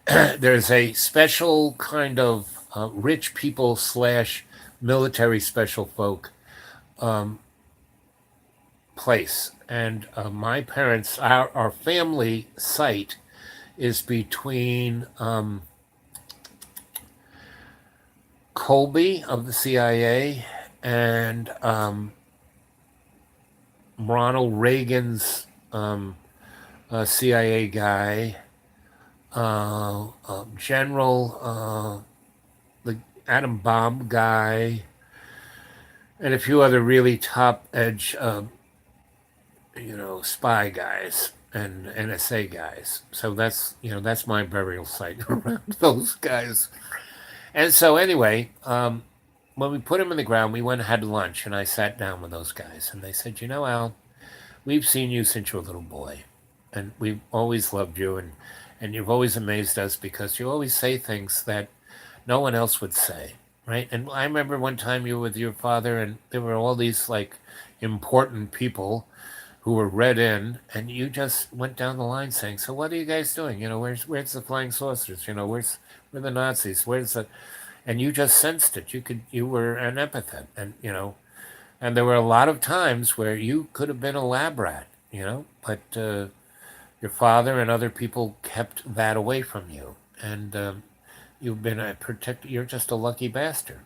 There's a special kind of rich people slash military special folk place. And my parents, our family site is between Colby of the CIA and Ronald Reagan's CIA guy, General, the atom bomb guy, and a few other really top edge, spy guys and NSA guys. So that's my burial site around those guys. And so anyway, when we put him in the ground, we went and had lunch, and I sat down with those guys, and they said, Al, we've seen you since you were a little boy, and we've always loved you, and you've always amazed us because you always say things that no one else would say, right? And I remember one time you were with your father, and there were all these like important people who were read in, and you just went down the line saying, so what are you guys doing? Where's the flying saucers? Where the Nazis? Where's the... and you just sensed it. You were an epithet, and and there were a lot of times where you could have been a lab rat, but your father and other people kept that away from you, and you've been a protect. You're just a lucky bastard.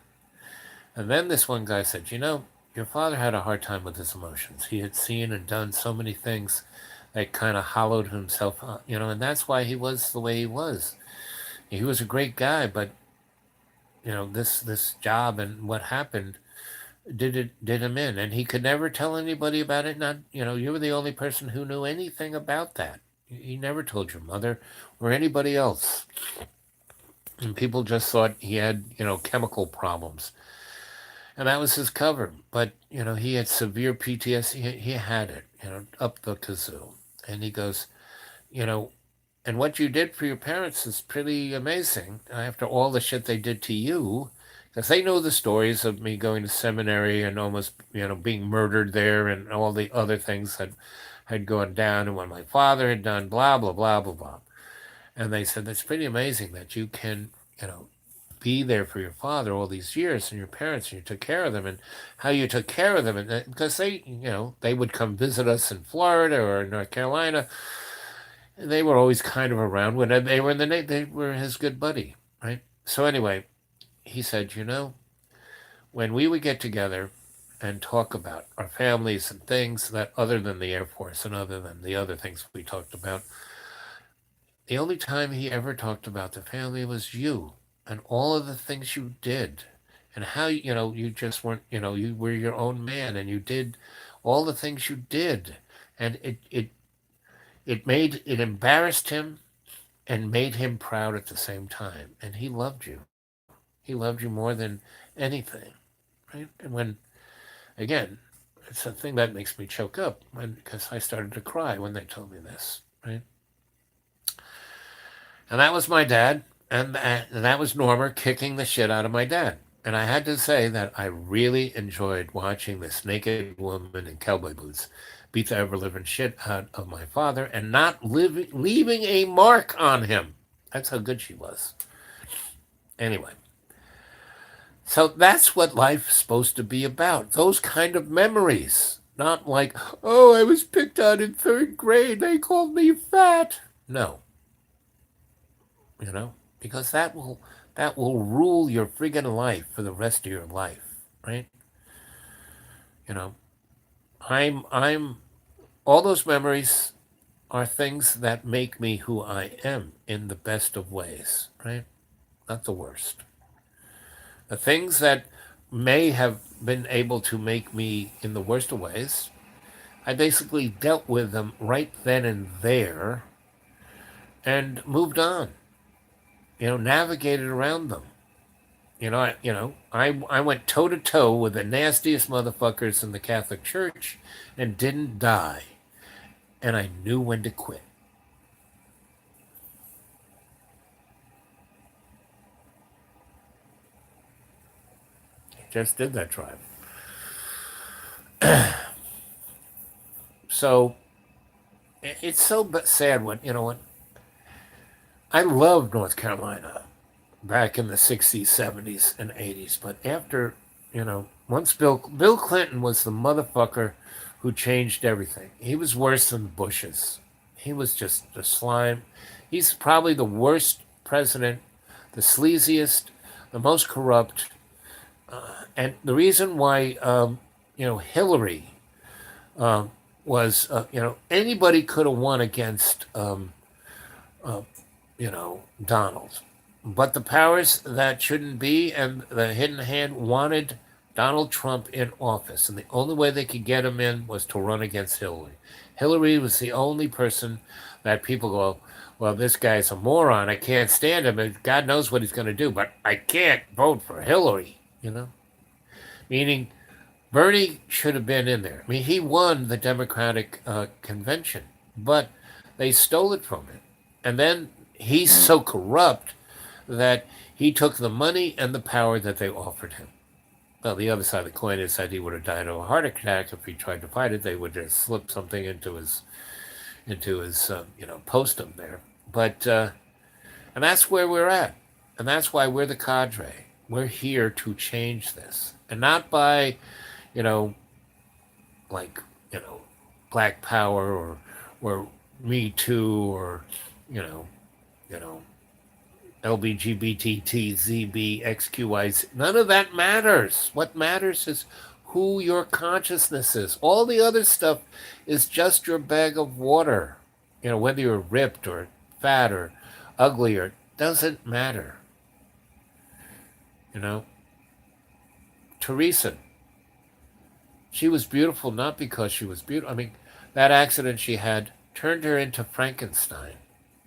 And then this one guy said, your father had a hard time with his emotions. He had seen and done so many things that kind of hollowed himself, and that's why he was the way he was. He was a great guy, but this job and what happened did him in, and he could never tell anybody about it. Not you were the only person who knew anything about that. He never told your mother or anybody else, and people just thought he had chemical problems, and that was his cover. But he had severe PTSD. He had it, up the kazoo, and he goes, you know. And what you did for your parents is pretty amazing after all the shit they did to you. Because they know the stories of me going to seminary and almost, being murdered there and all the other things that had gone down and what my father had done, blah, blah, blah, blah, blah. And they said, that's pretty amazing that you can, be there for your father all these years and your parents, and you took care of them, and how you took care of them. And because they, they would come visit us in Florida or North Carolina. And they were always kind of around when they were in they were his good buddy, right? So anyway, he said, when we would get together and talk about our families and things that other than the Air Force and other than the other things we talked about, the only time he ever talked about the family was you and all of the things you did and how, you just weren't, you were your own man and you did all the things you did. And it embarrassed him and made him proud at the same time. And he loved you. He loved you more than anything, right? And when, again, it's a thing that makes me choke up because I started to cry when they told me this, right? And that was my dad, and that was Norma kicking the shit out of my dad. And I had to say that I really enjoyed watching this naked woman in cowboy boots beat the ever living shit out of my father and not leaving a mark on him. That's how good she was. Anyway, so that's what life's supposed to be about. Those kind of memories. Not like, oh, I was picked on in third grade. They called me fat. No. Because that will rule your friggin' life for the rest of your life, right? You know, I'm all those memories are things that make me who I am in the best of ways, right? Not the worst. The things that may have been able to make me in the worst of ways, I basically dealt with them right then and there and moved on. Navigated around them. I went toe to toe with the nastiest motherfuckers in the Catholic Church and didn't die. And I knew when to quit. I just did that drive. So it's so sad when I loved North Carolina back in the 60s, 70s, and 80s. But after, once Bill Clinton was the motherfucker who changed everything. He was worse than Bush's. He was just the slime. He's probably the worst president, the sleaziest, the most corrupt. And the reason why, Hillary was, anybody could have won against, Donald. But the powers that shouldn't be and the hidden hand wanted Donald Trump in office. And the only way they could get him in was to run against Hillary. Hillary was the only person that people go, well, this guy's a moron. I can't stand him. And God knows what he's going to do. But I can't vote for Hillary, Meaning Bernie should have been in there. I mean, he won the Democratic convention. But they stole it from him. And then he's so corrupt that he took the money and the power that they offered him. Well, the other side of the coin is that he would have died of a heart attack if he tried to fight it. They would just slip something into his postum there. But and that's where we're at, and that's why we're the cadre. We're here to change this, and not by, you know, like, you know, Black Power or Me Too or, you know, you know, LBGBTTZBXQYZ. None of that matters. What matters is who your consciousness is. All the other stuff is just your bag of water. You know, whether you're ripped or fat or ugly or doesn't matter. You know, Teresa, she was beautiful not because she was beautiful. I mean, that accident she had turned her into Frankenstein.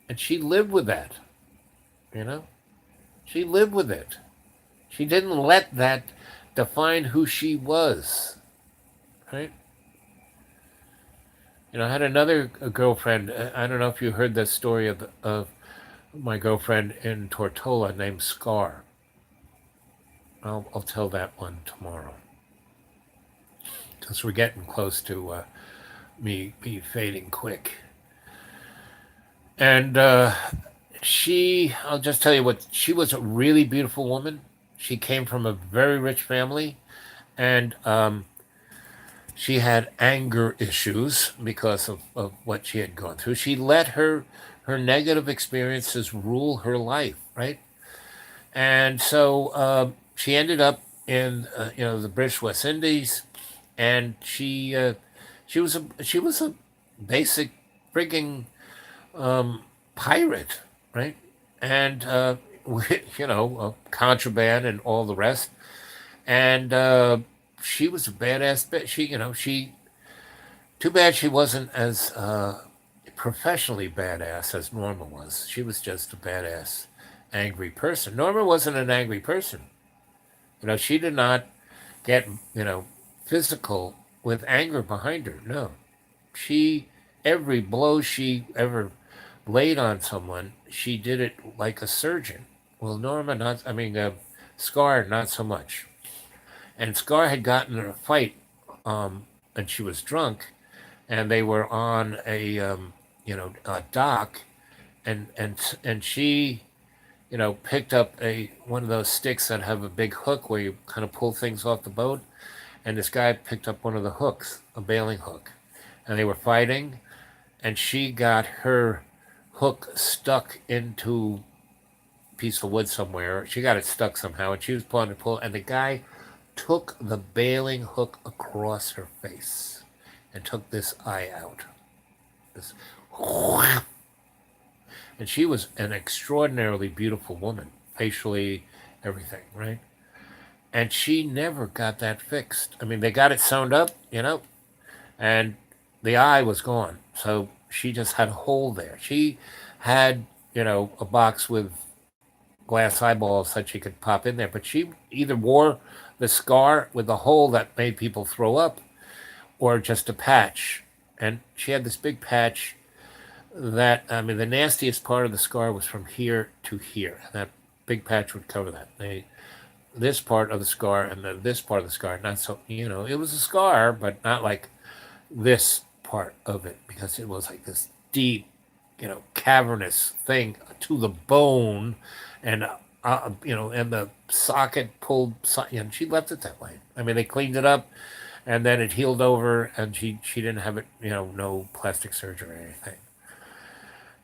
And she lived with that, you know? She lived with it. She didn't let that define who she was, right? You know, I had another girlfriend. I don't know if you heard the story of my girlfriend in Tortola named Scar. I'll tell that one tomorrow because we're getting close to me fading quick. And I'll just tell you what, she was a really beautiful woman. She came from a very rich family, and she had anger issues because of what she had gone through. She let her negative experiences rule her life, right? And so she ended up in the British West Indies, and she was a basic frigging pirate, right? And contraband and all the rest. And she was a badass bitch. She too bad she wasn't as professionally badass as Norma was. She was just a badass angry person. Norma wasn't an angry person. She did not get physical with anger behind her. No, she every blow she ever laid on someone, she did it like a surgeon. Well, Norma not. I mean, Scar not so much. And Scar had gotten in a fight, and she was drunk, and they were on a dock, and she picked up a one of those sticks that have a big hook where you kind of pull things off the boat, and this guy picked up one of the hooks, a bailing hook, and they were fighting, and she got her hook stuck into a piece of wood somewhere. She got it stuck somehow, and she was pulling and pull, and the guy took the bailing hook across her face and took this eye out. This, and she was an extraordinarily beautiful woman, facially, everything, right? And she never got that fixed. I mean, they got it sewn up, and the eye was gone. So she just had a hole there. She had, a box with glass eyeballs that she could pop in there, but she either wore the scar with the hole that made people throw up or just a patch. And she had this big patch that, I mean, the nastiest part of the scar was from here to here. That big patch would cover that. This part of the scar and this part of the scar, not so, it was a scar, but not like this part of it, because it was like this deep, cavernous thing to the bone, and and the socket pulled, and she left it that way. I mean, they cleaned it up, and then it healed over, and she didn't have it, no plastic surgery or anything.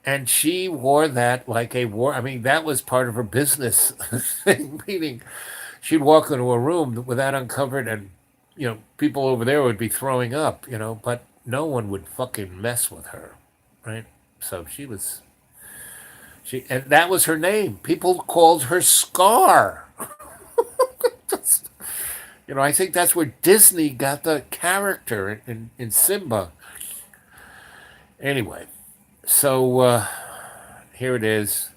And she wore that like a war. I mean, that was part of her business thing, meaning she'd walk into a room with that uncovered, and people over there would be throwing up, but no one would fucking mess with her, right? So and that was her name. People called her Scar. I think that's where Disney got the character in Simba. Anyway, so here it is.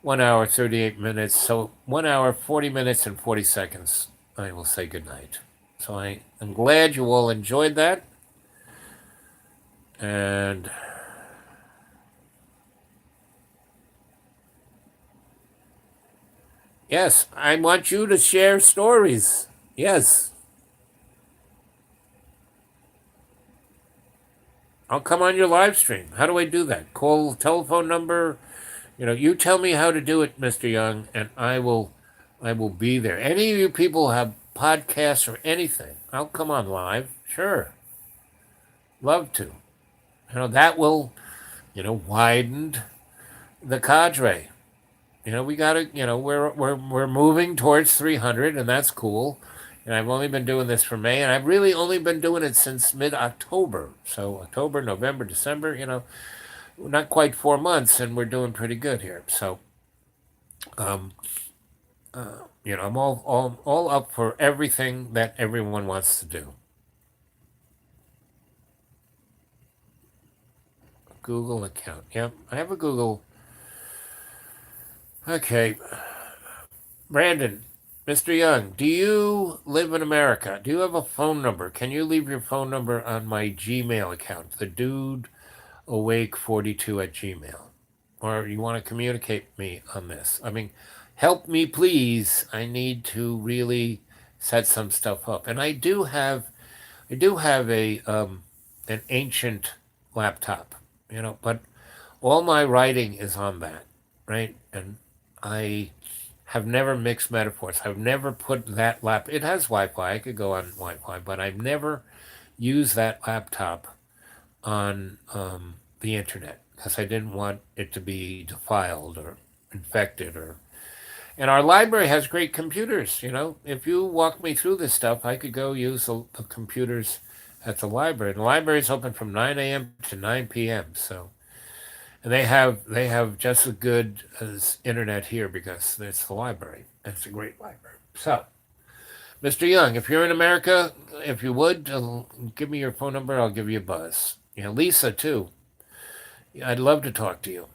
1 hour, 38 minutes. So 1 hour, 40 minutes, and 40 seconds. I will say goodnight. So I'm glad you all enjoyed that. And yes, I want you to share stories. Yes. I'll come on your live stream. How do I do that? Call telephone number. You tell me how to do it, Mr. Young, and I will I will be there. Any of you people have podcasts or anything, I'll come on live. Sure. Love to. That will, widen the cadre. We got to, we're moving towards 300, and that's cool. And I've only been doing this for May, and I've really only been doing it since mid-October. So October, November, December, not quite 4 months, and we're doing pretty good here. So, um, I'm all up for everything that everyone wants to do. Google account. Yep, I have a Google. Okay, Brandon, Mr. Young, do you live in America? Do you have a phone number? Can you leave your phone number on my Gmail account, the dude awake42 at Gmail? Or you want to communicate me on this? I mean, help me, please. I need to really set some stuff up. And I do have a an ancient laptop, but all my writing is on that, right? And I have never mixed metaphors. I've never put that It has Wi-Fi. I could go on Wi-Fi, but I've never used that laptop on the internet because I didn't want it to be defiled or infected or. And our library has great computers. If you walk me through this stuff, I could go use the computers at the library. The library is open from 9 a.m. to 9 p.m. So, and they have just as good as internet here because it's the library. It's a great library. So, Mr. Young, if you're in America, if you would give me your phone number, I'll give you a buzz. Lisa too. I'd love to talk to you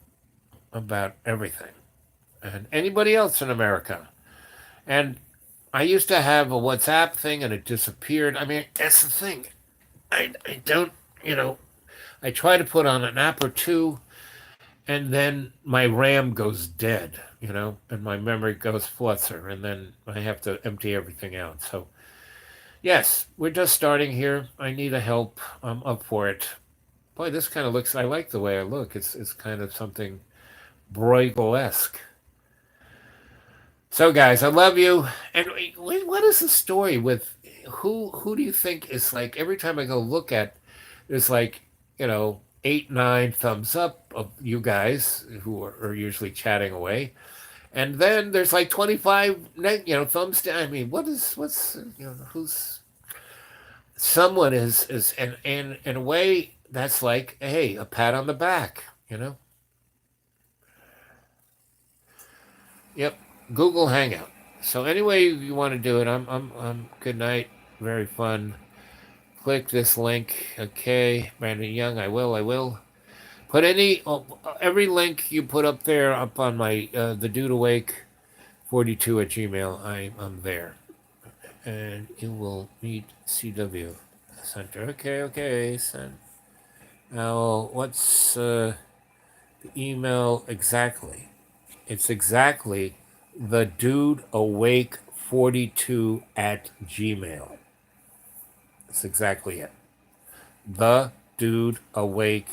about everything, and anybody else in America. And I used to have a WhatsApp thing, and it disappeared. I mean, that's the thing. I don't. I try to put on an app or two, and then my RAM goes dead, and my memory goes flutzer, and then I have to empty everything out. So, yes, we're just starting here. I need a help. I'm up for it. Boy, this kind of looks, I like the way I look. It's kind of something Bruegel-esque. So, guys, I love you. And what is the story with who do you think is like every time I go look at, there's like, 8, 9 thumbs up of you guys who are usually chatting away. And then there's like 25, thumbs down. I mean, what's, who's, someone is, and in a way, that's like, hey, a pat on the back. Yep, Google Hangout. So anyway you want to do it, I'm good night. Very fun. Click this link. Okay, Brandon Young. I will. Put every link you put up there up on my the Dude Awake 42 at Gmail. I'm there, and you will meet CW Center. Okay. Send. Now, what's the email exactly? It's exactly the Dude Awake 42 at Gmail. That's exactly it. The Dude Awake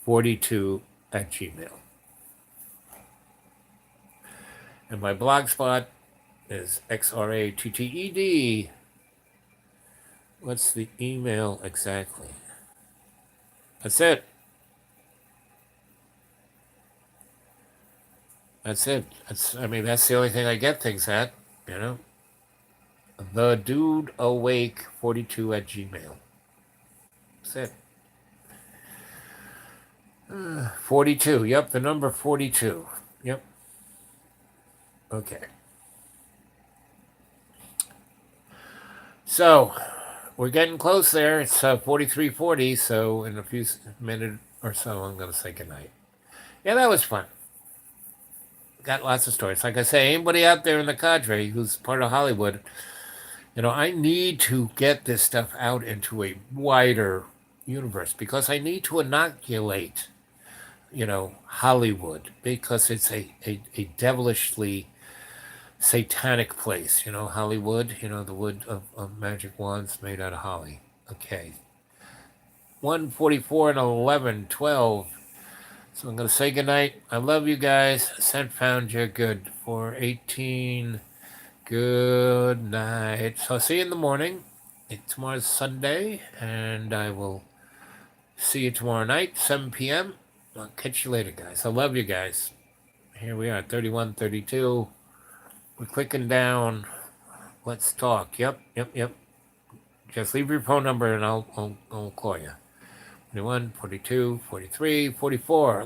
42 at Gmail. And my blog spot is XRATTED. What's the email exactly? That's it. That's it. That's the only thing I get things at. The Dude Awake 42 at Gmail. That's it. 42. Yep, the number 42. Yep. Okay. So, we're getting close there. It's 43:40, so in a few minutes or so, I'm going to say goodnight. Yeah, that was fun. Got lots of stories. Like I say, anybody out there in the cadre who's part of Hollywood, I need to get this stuff out into a wider universe because I need to inoculate, Hollywood because it's a devilishly satanic place, Hollywood, the wood of magic wands made out of holly. Okay. 1:44 and 11:12. So I'm going to say goodnight. I love you guys. Sent found you good for 18. Good night. So I'll see you in the morning. Tomorrow's Sunday, and I will see you tomorrow night, 7 p.m. I'll catch you later, guys. I love you guys. Here we are, 31, 32. We're clicking down. Let's talk. Yep. Just leave your phone number and I'll call you. 41, 42, 43, 44.